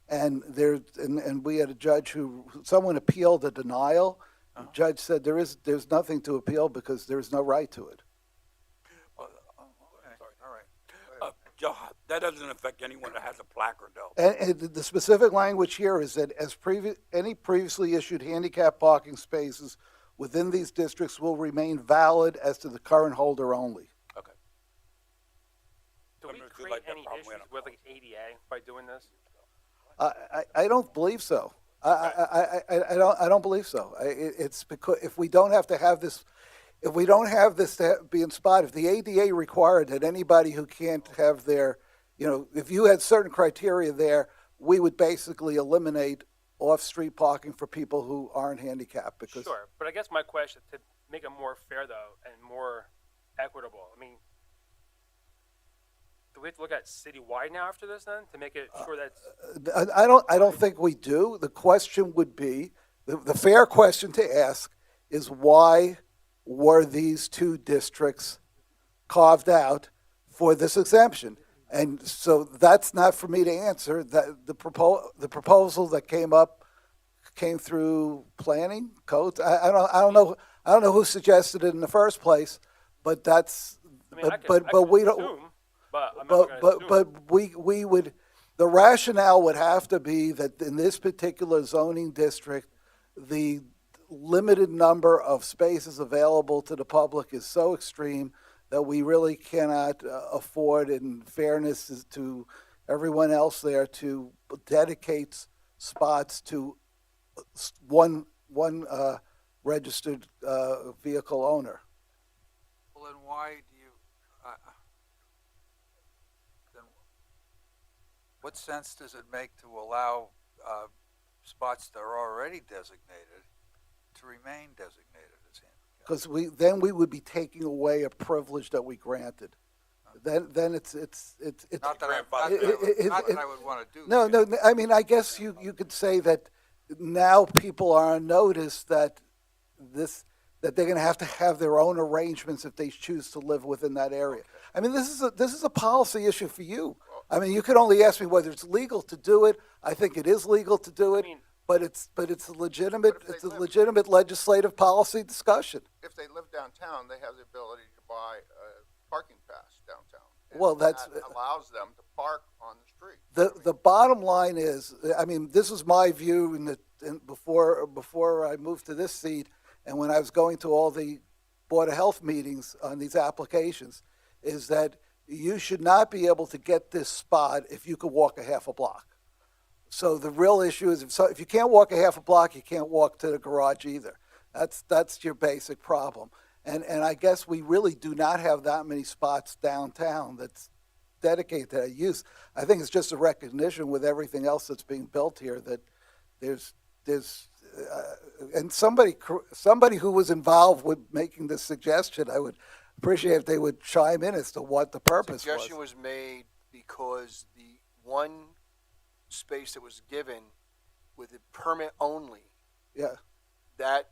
And we had a judge someone appealed a denial. The judge said there's nothing to appeal because there's no right to it. okay, all right. Joe, that doesn't affect anyone that has a placard, though. And the specific language here is that any previously issued handicap parking spaces within these districts will remain valid as to the current holder only. Okay. Do we Some of us do create like that any problem, we issues don't with know. like ADA by doing this? I don't believe so. I don't believe so. It's because if we don't have to have this, if we don't have this to be in spot, if the ADA required that anybody who can't have their, if you had certain criteria there, we would basically eliminate off-street parking for people who aren't handicapped. Because Sure, but I guess my question, to make it more fair though, and more equitable, I mean, do we have to look at citywide now after this then, to make it sure that's, I don't think we do. The question would be, the fair question to ask is, why were these two districts carved out for this exemption? And so that's not for me to answer. That the proposal that came through planning codes. I don't know who suggested it in the first place, but that's I mean, I but could we don't. assume, but I'm not gonna assume. But we would, the rationale would have to be that in this particular zoning district, the limited number of spaces available to the public is so extreme that we really cannot afford, in fairness to everyone else there, to dedicate spots to one registered vehicle owner. Well, then why do you, then what sense does it make to allow spots that are already designated to remain designated as handicap? Because we would be taking away a privilege that we granted. Then it's Not that I would want to do. no, that. no. I mean, I guess you could say that now people are on notice that that they're going to have their own arrangements if they choose to live within that area. I mean, this is a policy issue for you. I mean, you could only ask me whether it's legal to do it. I think it is legal to do it, I mean, but it's a legitimate But if they live- legitimate legislative policy discussion. If they live downtown, they have the ability to buy a parking pass downtown. And Well, that's- that allows them to park on the street. The bottom line is, I mean, this is my view before I moved to this seat, and when I was going to all the Board of Health meetings on these applications, is that you should not be able to get this spot if you could walk a half a block. So the real issue is if you can't walk a half a block, you can't walk to the garage either. That's your basic problem. And I guess we really do not have that many spots downtown that's dedicated to that use. I think it's just a recognition with everything else that's being built here that there's and somebody who was involved with making this suggestion, I would appreciate if they would chime in as to what the purpose Suggestion was. was made because the one space that was given with a permit only, Yeah. that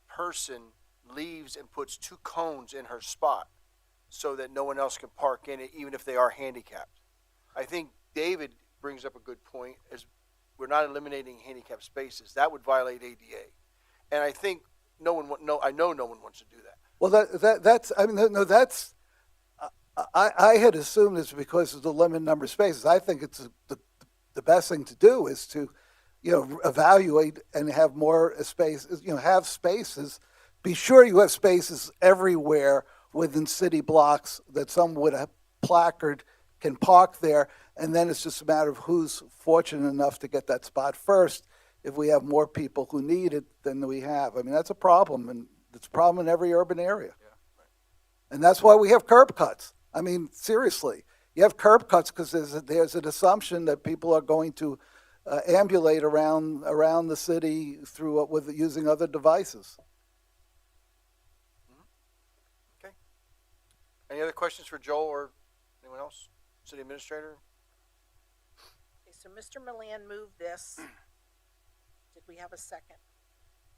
person leaves and puts two cones in her spot so that no one else can park in it, even if they are handicapped. I think David brings up a good point, is we're not eliminating handicap spaces. That would violate ADA. And I think I know no one wants to do that. Well, that's, I mean, no, that's, I had assumed it's because of the limited number of spaces. I think it's the best thing to do is to, evaluate and have more spaces, have spaces. Be sure you have spaces everywhere within city blocks that someone with a placard can park there. And then it's just a matter of who's fortunate enough to get that spot first. If we have more people who need it than we have, I mean, that's a problem, and it's a problem in every urban area. And that's why we have curb cuts. I mean, seriously, you have curb cuts because there's an assumption that people are going to ambulate around the city with using other devices. Okay. Any other questions for Joel or anyone else? City Administrator? Okay, so Mr. Milan moved this. Did we have a second?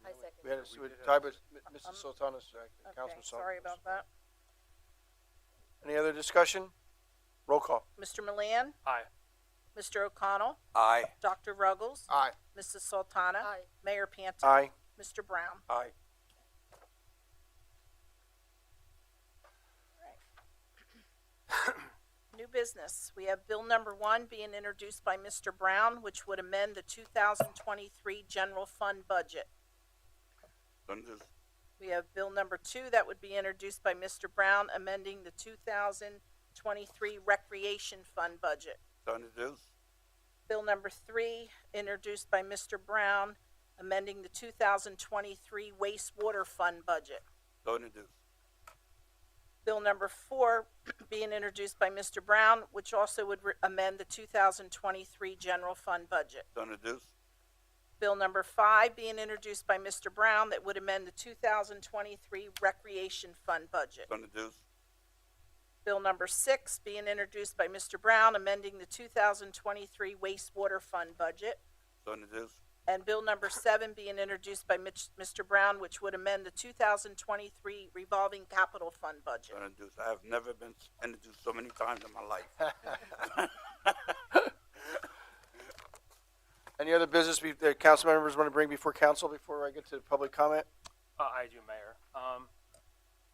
I second. We had Mrs. Sultana, Okay, Councilman Sultana. sorry about that. Any other discussion? Roll call. Mr. Milan? Aye. Mr. O'Connell? Aye. Dr. Ruggles? Aye. Mrs. Sultana? Aye. Mayor Panto? Aye. Mr. Brown? Aye. New business. We have bill number 1 being introduced by Mr. Brown, which would amend the 2023 general fund budget. So introduced. We have bill number 2 that would be introduced by Mr. Brown, amending the 2023 recreation fund budget. So introduced. Bill number 3, introduced by Mr. Brown, amending the 2023 wastewater fund budget. So introduced. Bill number 4 being introduced by Mr. Brown, which also would amend the 2023 general fund budget. So introduced. Bill number 5 being introduced by Mr. Brown that would amend the 2023 recreation fund budget. So introduced. Bill number 6 being introduced by Mr. Brown, amending the 2023 wastewater fund budget. So introduced. And bill number 7 being introduced by Mr. Brown, which would amend the 2023 revolving capital fund budget. So introduced. I have never been introduced so many times in my life. Any other business that council members want to bring before council before I get to public comment? I do, Mayor.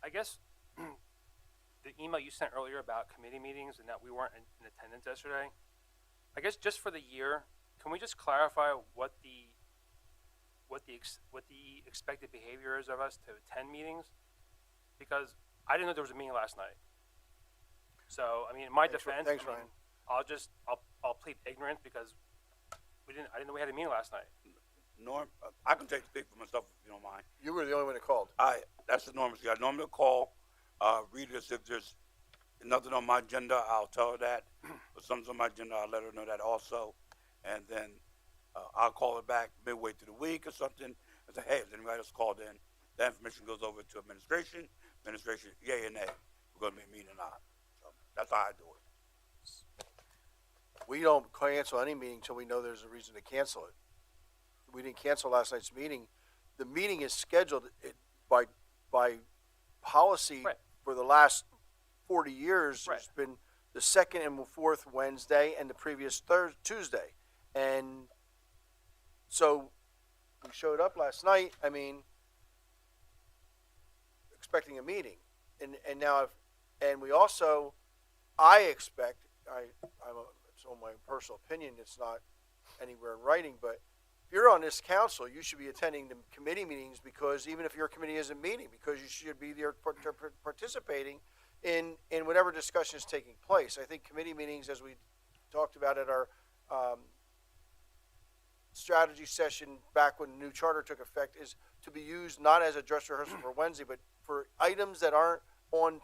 I guess the email you sent earlier about committee meetings and that we weren't in attendance yesterday, I guess just for the year, can we just clarify what the expected behavior is of us to attend meetings? Because I didn't know there was a meeting last night. So, I mean, in my defense, Thanks, I mean, Ryan. I'll plead ignorance because I didn't know we had a meeting last night. Norm, I can speak for myself if you don't mind. You were the only one that called. That's the normal thing. I normally call readers if there's nothing on my agenda. I'll tell her that. If something's on my agenda, I'll let her know that also. And then I'll call her back midway through the week or something and say, hey, has anybody else called in? That information goes over to administration. Administration, yay and nay. We're going to be meeting or not. So that's how I do it. We don't cancel any meeting until we know there's a reason to cancel it. We didn't cancel last night's meeting. The meeting is scheduled by policy Right. for the last 40 years. Right. It's been the second and fourth Wednesday and the previous Tuesday. And so we showed up last night, expecting a meeting. And now, and we also, I expect, it's on my personal opinion, it's not anywhere in writing, but if you're on this council, you should be attending the committee meetings, because even if your committee isn't meeting, because you should be there participating in whatever discussion is taking place. I think committee meetings, as we talked about at our strategy session back when the new charter took effect, is to be used not as a dress rehearsal for Wednesday, but for items that aren't on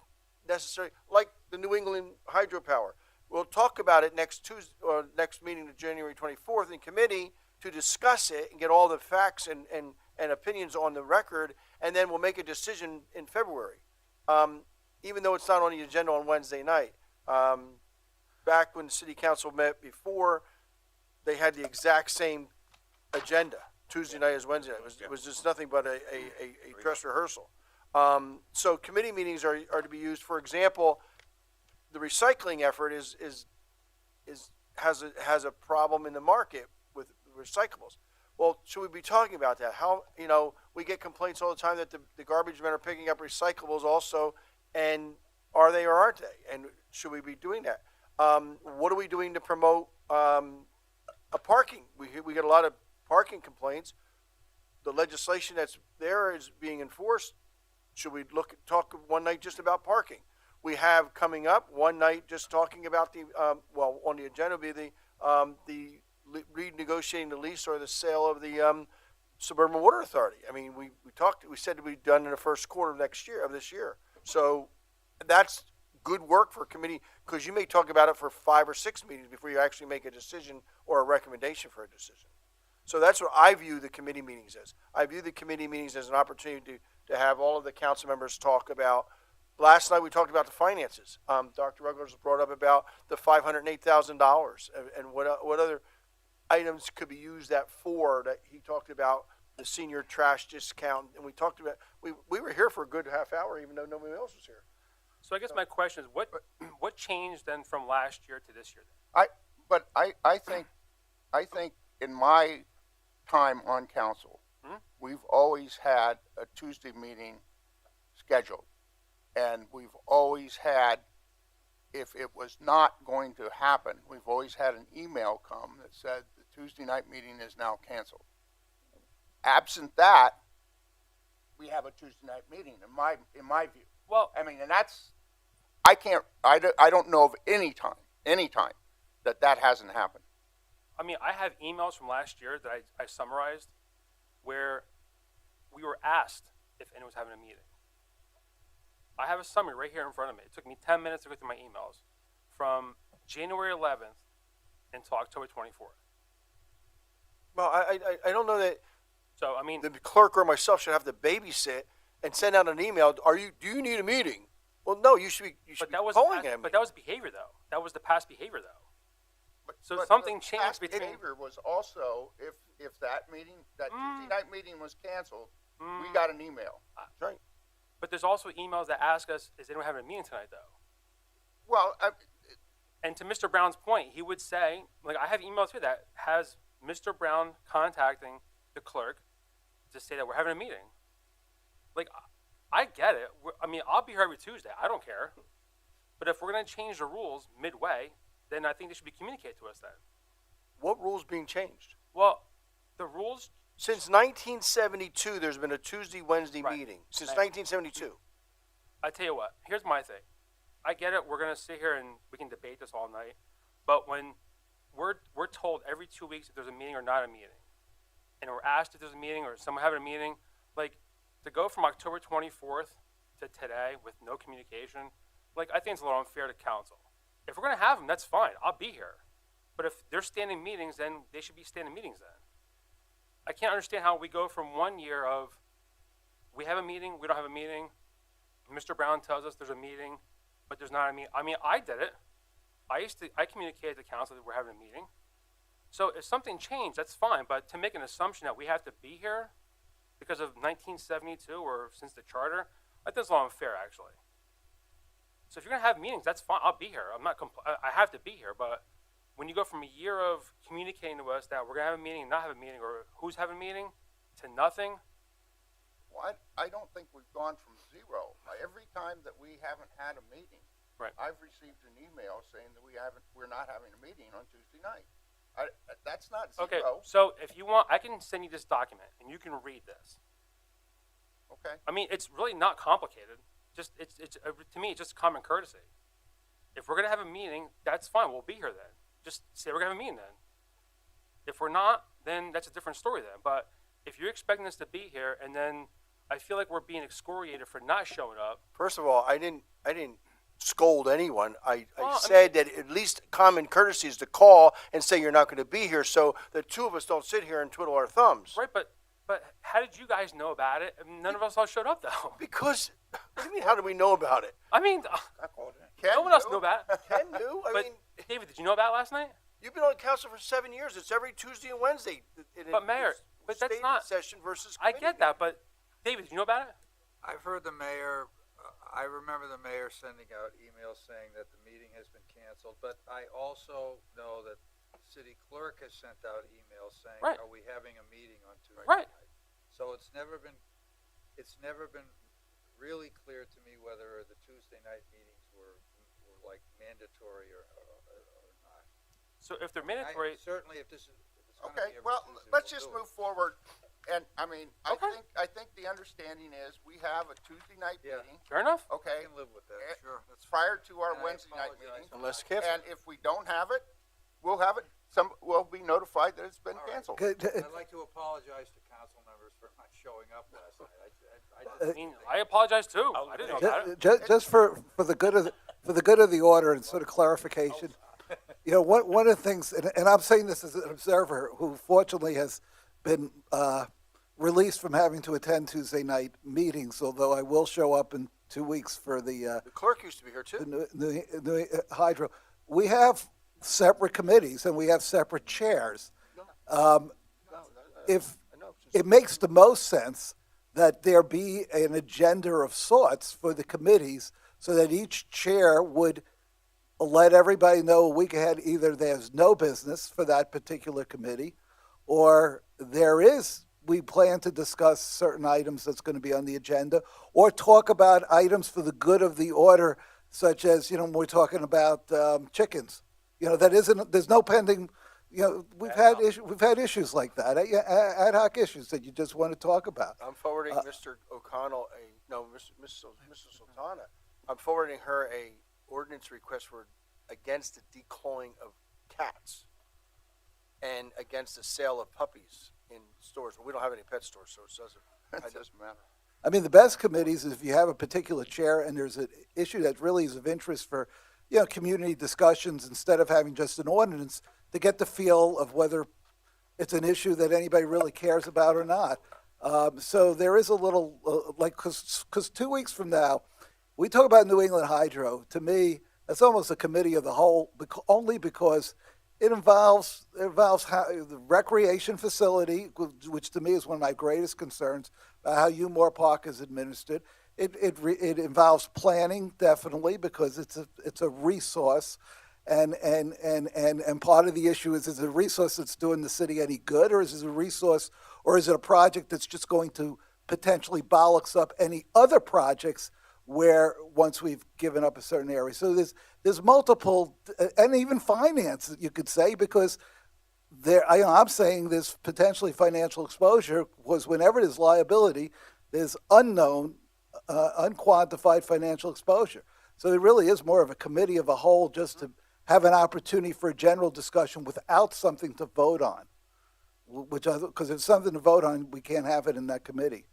necessary, like the New England hydropower. We'll talk about it next Tuesday, or next meeting, of January 24th, in committee to discuss it and get all the facts and opinions on the record, and then we'll make a decision in February. Even though it's not on the agenda on Wednesday night. Back when the city council met before, they had the exact same agenda, Tuesday night as Wednesday night. It was just nothing but a dress rehearsal. So committee meetings are to be used. For example, the recycling effort has a problem in the market with recyclables. Well, should we be talking about that? How, we get complaints all the time that the garbage men are picking up recyclables also, and are they or aren't they? And should we be doing that? What are we doing to promote a parking? We get a lot of parking complaints. The legislation that's there is being enforced. Should we talk one night just about parking? We have coming up one night just talking about on the agenda will be the renegotiating the lease or the sale of the Suburban Water Authority. I mean, we said it would be done in the first quarter of this year. So that's good work for a committee, because you may talk about it for 5 or 6 meetings before you actually make a decision or a recommendation for a decision. So that's what I view the committee meetings as. I view the committee meetings as an opportunity to have all of the council members talk about. Last night we talked about the finances. Dr. Ruggles brought up about the $508,000 and what other items could be used that for. That he talked about the senior trash discount, and we talked about. We were here for a good half hour, even though nobody else was here. So I guess my question is, what changed then from last year to this year? I think in my time on council, we've always had a Tuesday meeting scheduled. And we've always had, if it was not going to happen, we've always had an email come that said the Tuesday night meeting is now canceled. Absent that, we have a Tuesday night meeting, in my view. Well, I mean, and that's, I don't know of any time that hasn't happened. I mean, I have emails from last year that I summarized where we were asked if anyone was having a meeting. I have a summary right here in front of me. It took me 10 minutes to go through my emails from January 11th until October 24th. Well, I don't know that. So, I mean, the clerk or myself should have to babysit and send out an email. Do you need a meeting? Well, no, you should be calling him. But that was behavior, though. That was the past behavior, though. But something the changed past between. behavior was also, if that meeting, that Tuesday night meeting was canceled, we got an email. Right. But there's also emails that ask us, is anyone having a meeting tonight, though? Well, and to Mr. Brown's point, he would say, like, I have emails here that has Mr. Brown contacting the clerk to say that we're having a meeting. Like, I get it. I mean, I'll be here every Tuesday. I don't care. But if we're going to change the rules midway, then I think they should be communicated to us then. What rules being changed? Well, the rules. Since 1972, there's been a Tuesday, Wednesday Right. meeting. Since 1972. I tell you what, here's my thing. I get it. We're going to sit here and we can debate this all night. But when we're told every 2 weeks if there's a meeting or not a meeting, and we're asked if there's a meeting or someone having a meeting, like, to go from October 24th to today with no communication, like, I think it's a little unfair to council. If we're going to have them, that's fine. I'll be here. But if they're standing meetings, then they should be standing meetings then. I can't understand how we go from 1 year of we have a meeting, we don't have a meeting. Mr. Brown tells us there's a meeting, but there's not a meeting. I mean, I did it. I communicated to council that we're having a meeting. So if something changed, that's fine. But to make an assumption that we have to be here because of 1972 or since the charter, I think that's a little unfair, actually. So if you're gonna have meetings, that's fine. I'll be here. I have to be here. But when you go from a year of communicating to us that we're gonna have a meeting and not have a meeting, or who's having a meeting, to nothing. well, I don't think we've gone from zero. Every time that we haven't had a meeting, Right. I've received an email saying that we're not having a meeting on Tuesday night. That's not zero. Okay, so if you want, I can send you this document and you can read this. Okay. I mean, it's really not complicated. Just it's to me, it's just common courtesy. If we're gonna have a meeting, that's fine. We'll be here then. Just say we're gonna have a meeting then. If we're not, then that's a different story then. But if you're expecting us to be here, and then I feel like we're being excoriated for not showing up. First of all, I didn't scold anyone. I Well, said that at least common courtesy is to call and say you're not going to be here, so the two of us don't sit here and twiddle our thumbs. Right, but how did you guys know about it? None of us all showed up though. Because, what do you mean, how do we know about it? I mean, Ken no one else knew. knew about it. Ken knew. I But mean, David, did you know about it last night? you've been on council for 7 years. It's every Tuesday and Wednesday. But Mayor, but that's stated not- session versus I committee get that, but David, did you know about it? I've heard the mayor I remember the mayor sending out emails saying that the meeting has been canceled, but I also know that the city clerk has sent out emails saying, Right. are we having a meeting on Tuesday Right. night? So it's never been really clear to me whether the Tuesday night meetings were like mandatory or not. So if they're I mean, mandatory, certainly if it's gonna Okay, be every well, Tuesday, let's we'll just do it. move forward. And, I mean, Okay. I think the understanding is we have a Tuesday night Yeah. meeting, fair enough. I okay? can live with that, Eh, sure, that's fine. Prior to our And I Wednesday night apologize meeting. for Unless not- canceled. And if we don't have it, we'll have it, we'll be notified that it's been All right. canceled. Good. I'd like to apologize to council members for not showing up last night. I mean, I apologize too. I didn't know about it. Just for the good of the order and sort of clarification, you know, one of the things, and I'm saying this as an observer who fortunately has been released from having to attend Tuesday night meetings, although I will show up in 2 weeks for the The clerk used to be here too. the hydro. We have separate committees and we have separate chairs. If I know. it makes the most sense that there be an agenda of sorts for the committees so that each chair would let everybody know a week ahead either there's no business for that particular committee or we plan to discuss certain items that's going to be on the agenda or talk about items for the good of the order, such as, you know, when we're talking about chickens. You know, there's no pending. You know, we've had issues like that, ad hoc issues that you just want to talk about. I'm forwarding Mr. O'Connell Mrs. Sultana. I'm forwarding her a ordinance request against the declawing of cats and against the sale of puppies in stores. Well, we don't have any pet stores, so it doesn't. It doesn't matter. I mean, the best committees is if you have a particular chair and there's an issue that really is of interest for, you know, community discussions instead of having just an ordinance to get the feel of whether it's an issue that anybody really cares about or not. So there is a little, because 2 weeks from now, we talk about New England Hydro. To me, that's almost a committee of the whole, only because it involves the recreation facility, which to me is one of my greatest concerns, how Umore Park is administered. It involves planning, definitely, because it's a resource. And part of the issue is it a resource that's doing the city any good, or is it a resource, or is it a project that's just going to potentially bollocks up any other projects where once we've given up a certain area? So there's multiple, and even finance, you could say, because I'm saying there's potentially financial exposure, because whenever there's liability, there's unknown, unquantified financial exposure. So it really is more of a committee of a whole, just to have an opportunity for a general discussion without something to vote on. Because if it's something to vote on, we can't have it in that committee.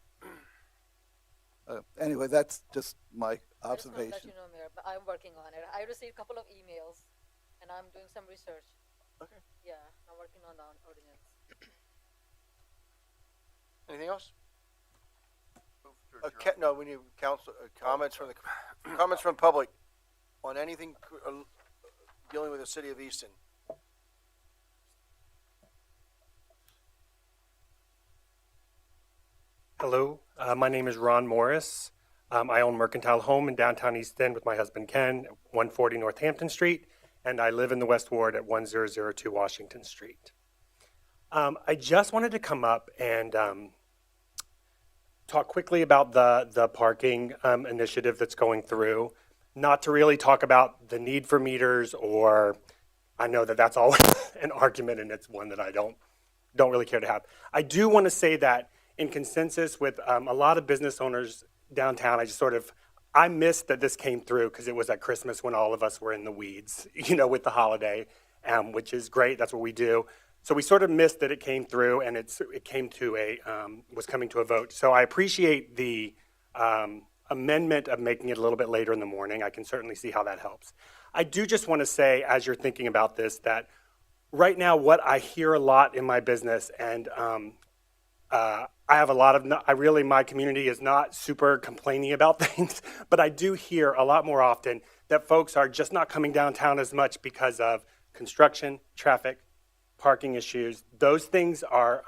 Anyway, that's just my I just want to let observation. you know, Mayor, but I'm working on it. I received a couple of emails, and I'm doing some research. Okay. Yeah, I'm working on the ordinance. Anything else? Move to adjourn. No, we need council comments from comments from public on anything dealing with the city of Easton. Hello, my name is Ron Morris. I own Mercantile Home in downtown East End with my husband Ken, 140 Northampton Street, and I live in the West Ward at 1002 Washington Street. I just wanted to come up and talk quickly about the parking initiative that's going through. Not to really talk about the need for meters, or I know that that's always an argument, and it's one that I don't really care to have. I do want to say that in consensus with a lot of business owners downtown, I missed that this came through because it was at Christmas when all of us were in the weeds, with the holiday, which is great. That's what we do. So we sort of missed that it came through, and it came to was coming to a vote. So I appreciate the amendment of making it a little bit later in the morning. I can certainly see how that helps. I do just want to say, as you're thinking about this, that right now what I hear a lot in my business, and I have a lot of, my community is not super complaining about things, but I do hear a lot more often that folks are just not coming downtown as much because of construction, traffic, parking issues. Those things are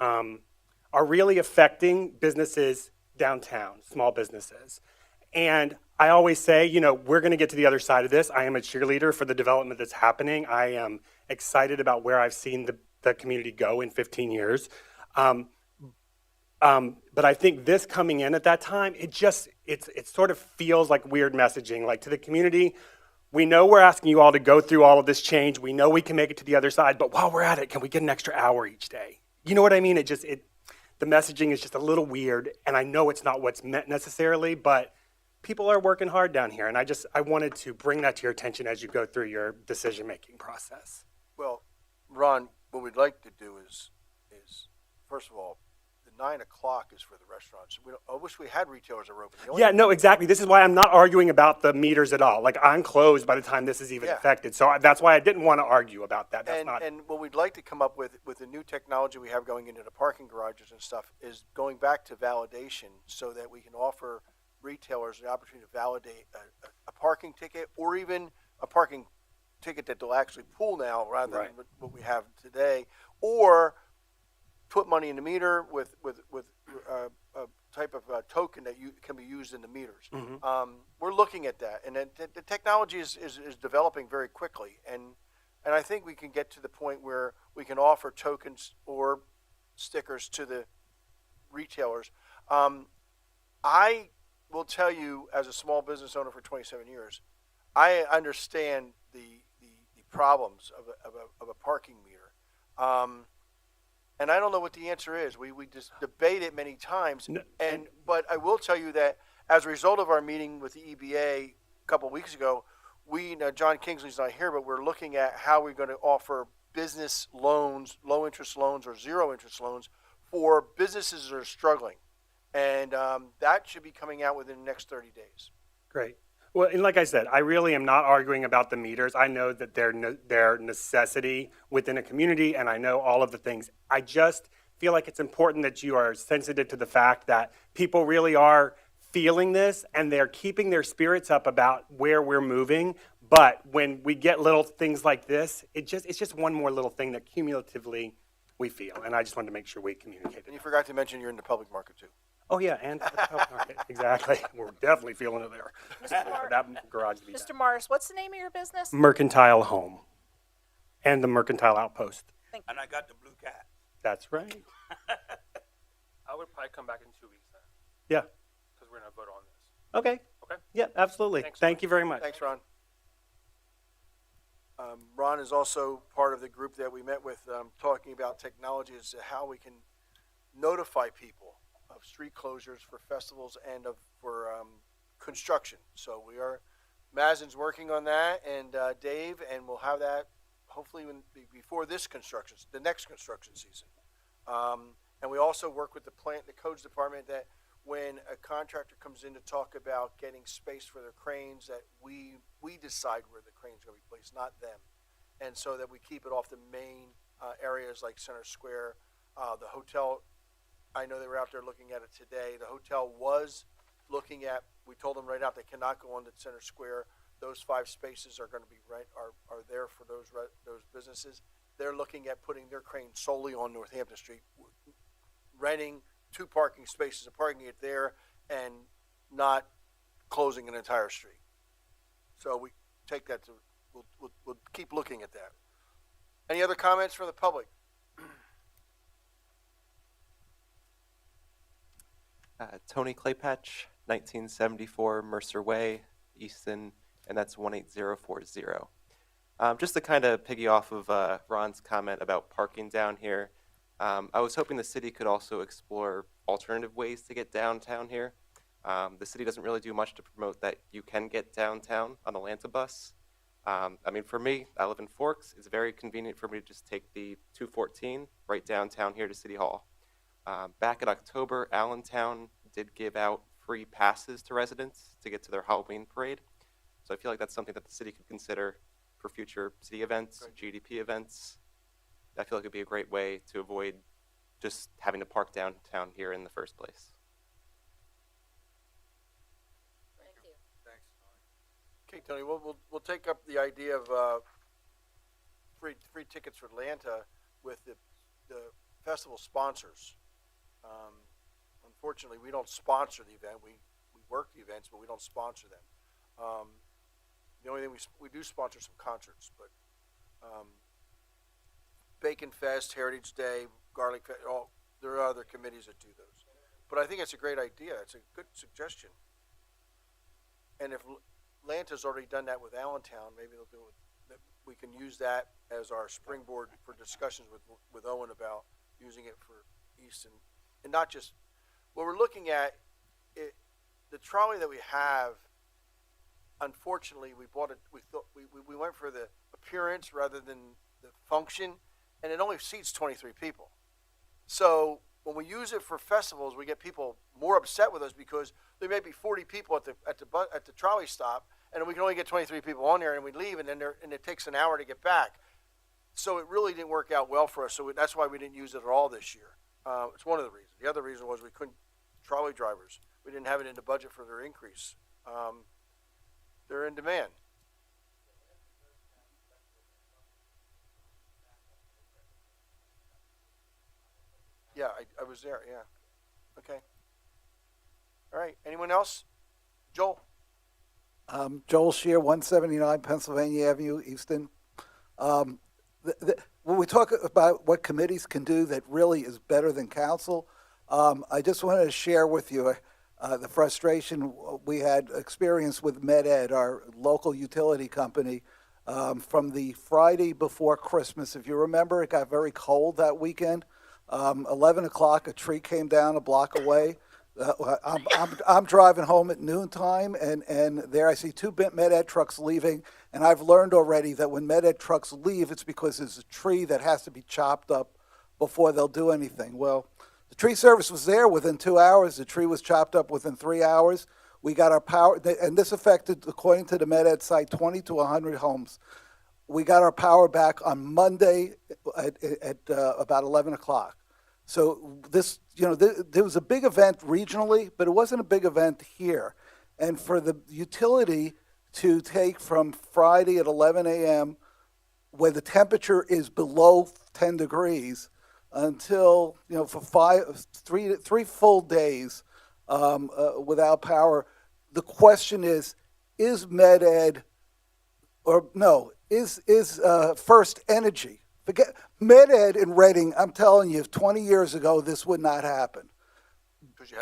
really affecting businesses downtown, small businesses. And I always say, you know, we're going to get to the other side of this. I am a cheerleader for the development that's happening. I am excited about where I've seen the community go in 15 years. But I think this coming in at that time, it sort of feels like weird messaging, like to the community. We know we're asking you all to go through all of this change. We know we can make it to the other side, but while we're at it, can we get an extra hour each day? You know what I mean? The messaging is just a little weird, and I know it's not what's meant necessarily, but people are working hard down here, and I wanted to bring that to your attention as you go through your decision-making process. Well, Ron, what we'd like to do is first of all, the 9 o'clock is for the restaurants. I wish we had retailers that were open. The only- Yeah, no, exactly. This is why I'm not arguing about the meters at all. Like, I'm closed by the time this is even Yeah. affected. So that's why I didn't want to argue about that. That's not. And what we'd like to come up with the new technology we have going into the parking garages and stuff, is going back to validation so that we can offer retailers the opportunity to validate a parking ticket, or even a parking ticket that they'll actually pull now rather Right. than what we have today, or put money in the meter with a type of token that can be used in the meters. We're looking at that, and the technology is developing very quickly, and I think we can get to the point where we can offer tokens or stickers to the retailers. I will tell you, as a small business owner for 27 years, I understand the problems of a parking meter. And I don't know what the answer is. We just debate it many times. But I will tell you that as a result of our meeting with the EBA a couple of weeks ago, John Kingsley's not here, but we're looking at how we're going to offer business loans, low interest loans or zero interest loans for businesses that are struggling. And that should be coming out within the next 30 days. Great. Well, and like I said, I really am not arguing about the meters. I know that they're necessity within a community, and I know all of the things. I just feel like it's important that you are sensitive to the fact that people really are feeling this, and they're keeping their spirits up about where we're moving. But when we get little things like this, it's just one more little thing that cumulatively we feel. And I just wanted to make sure we communicated. And you forgot to mention you're in the public market, too. Oh, yeah, and exactly. We're definitely feeling it there. That garage. Mr. Morris, what's the name of your business? Mercantile Home and the Mercantile Outpost. And I got the blue cat. That's right. I would probably come back in 2 weeks then, Yeah. because we're gonna vote on this. Okay. Okay. Yeah, absolutely. Thanks. Thank you very much. Thanks, Ron. Ron is also part of the group that we met with, talking about technology as to how we can notify people of street closures for festivals and for construction. So Mazen's working on that, and Dave, and we'll have that hopefully before the next construction season. And we also work with the codes department, that when a contractor comes in to talk about getting space for their cranes, that we decide where the crane's going to be placed, not them. And so that we keep it off the main areas like Center Square. The hotel, I know they were out there looking at it today. The hotel was looking at, we told them right out, they cannot go on to Center Square. Those 5 spaces are going to be are there for those businesses. They're looking at putting their crane solely on Northampton Street, renting 2 parking spaces and parking it there, and not closing an entire street. So we take that to, we'll keep looking at that. Any other comments from the public? Tony Claypatch, 1974 Mercer Way, Easton, and that's 18040. Just to kind of piggy off of Ron's comment about parking down here, I was hoping the city could also explore alternative ways to get downtown here. The city doesn't really do much to promote that you can get downtown on the Lanta bus. I mean, for me, I live in Forks. It's very convenient for me to just take the 214 right downtown here to City Hall. Back in October, Allentown did give out free passes to residents to get to their Halloween parade. So I feel like that's something that the city could consider for future city events, GDP events. I feel like it'd be a great way to avoid just having to park downtown here in the first place. Thank you. Thanks, Tony. Okay, Tony, we'll take up the idea of free tickets for Atlanta with the festival sponsors. Unfortunately, we don't sponsor the event. We work the events, but we don't sponsor them. The only thing we do sponsor some concerts, but Bacon Fest, Heritage Day, Garlic Fest, there are other committees that do those. But I think it's a great idea. It's a good suggestion. And if Atlanta's already done that with Allentown, maybe they'll do it. We can use that as our springboard for discussions with Owen about using it for Easton, and not just what we're looking at. The trolley that we have, unfortunately, we bought it. We went for the appearance rather than the function, and it only seats 23 people. So when we use it for festivals, we get people more upset with us because there may be 40 people at the trolley stop, and we can only get 23 people on there, and we leave, and then it takes an hour to get back. So it really didn't work out well for us. So that's why we didn't use it at all this year. It's one of the reasons. The other reason was we couldn't trolley drivers. We didn't have it in the budget for their increase. They're in demand. Yeah, I was there. Yeah. Okay. All right. Anyone else? Joel. Joel Shear, 179 Pennsylvania Avenue, Easton. When we talk about what committees can do that really is better than council, I just wanted to share with you the frustration we had experienced with MedEd, our local utility company, from the Friday before Christmas. If you remember, it got very cold that weekend. 11 o'clock, a tree came down a block away. I'm driving home at noontime, and there I see two MedEd trucks leaving, and I've learned already that when MedEd trucks leave, it's because there's a tree that has to be chopped up before they'll do anything. Well, the tree service was there within 2 hours. The tree was chopped up within 3 hours. We got our power, and this affected, according to the MedEd site, 20 to 100 homes. We got our power back on Monday at about 11 o'clock. So this, there was a big event regionally, but it wasn't a big event here. And for the utility to take from Friday at 11 a.m., where the temperature is below 10 degrees, until, for three full days without power, the question is MedEd, or no, is First Energy. Forget MedEd in Reading. I'm telling you, 20 years ago, this would not happen.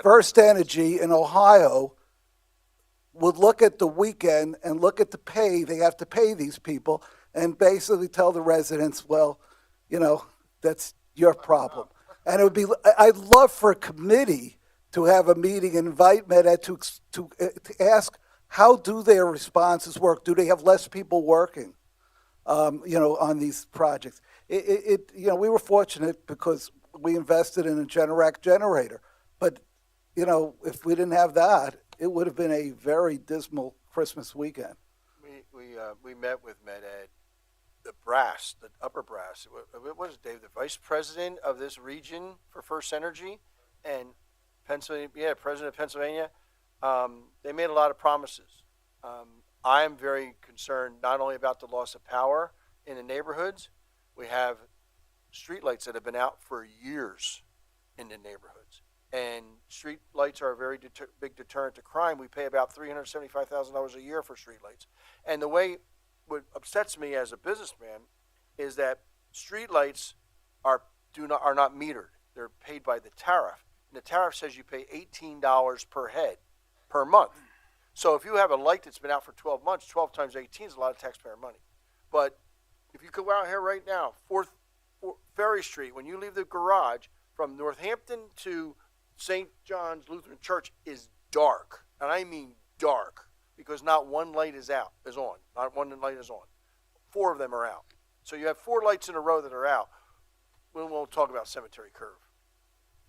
First Energy in Ohio would look at the weekend and look at the pay they have to pay these people, and basically tell the residents, well, that's your problem. And it would be. I'd love for a committee to have a meeting and invite MedEd to ask how do their responses work. Do they have less people working? On these projects. We were fortunate because we invested in a Generac generator. But, if we didn't have that, it would have been a very dismal Christmas weekend. We met with MedEd, the upper brass. What was Dave, the vice president of this region for First Energy and Pennsylvania, president of Pennsylvania. They made a lot of promises. I'm very concerned not only about the loss of power in the neighborhoods. We have streetlights that have been out for years in the neighborhoods. And streetlights are a very big deterrent to crime. We pay about $375,000 a year for streetlights. And what upsets me as a businessman is that streetlights are not metered. They're paid by the tariff. And the tariff says you pay $18 per head per month. So if you have a light that's been out for 12 months, 12 times 18 is a lot of taxpayer money. But if you go out here right now, 4th Ferry Street, when you leave the garage from Northampton to St. John's Lutheran Church is dark. And I mean dark, because not one light is on. Not one light is on. 4 of them are out. So you have 4 lights in a row that are out. We won't talk about Cemetery Curve.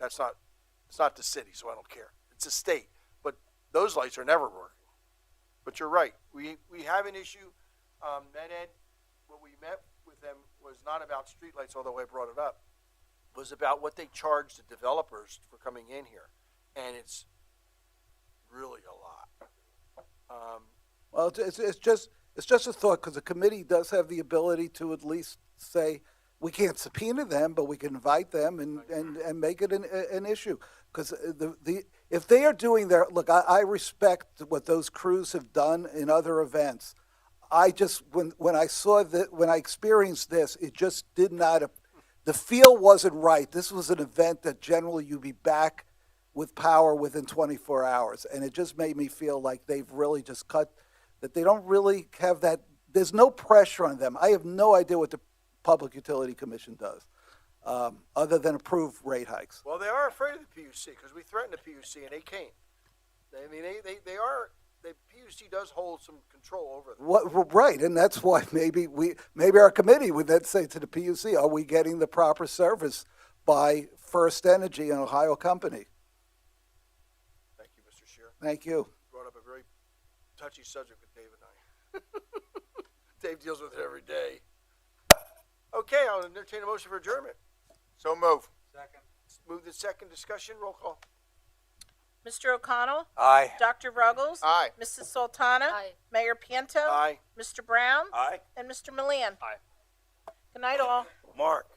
It's not the city, so I don't care. It's a state. But those lights are never working. But you're right. We have an issue. MedEd, what we met with them was not about streetlights, although I brought it up. It was about what they charge the developers for coming in here. And it's really a lot. Well, it's just a thought, because the committee does have the ability to at least say, we can't subpoena them, but we can invite them and make it an issue. Because if they are doing their, look, I respect what those crews have done in other events. I just, when I saw that, when I experienced this, it just did not, the feel wasn't right. This was an event that generally you'd be back with power within 24 hours. And it just made me feel like they've really just cut, that they don't really have that, there's no pressure on them. I have no idea what the Public Utility Commission does, other than approve rate hikes. Well, they are afraid of the PUC because we threatened the PUC and they came. I mean, they are, the PUC does hold some control over them. What, right, and that's why maybe our committee would then say to the PUC, are we getting the proper service by First Energy, an Ohio company? Thank you, Mr. Shear. Thank you. Brought up a very touchy subject with Dave and I. Dave deals with it every day. Okay, I'll entertain a motion for adjournment. So move. Move the second discussion, roll call. Mr. O'Connell? Aye. Dr. Ruggles? Aye. Mrs. Sultana? Aye. Mayor Piento? Aye. Mr. Brown? Aye. And Mr. Milan? Aye. Good night, all. Mark,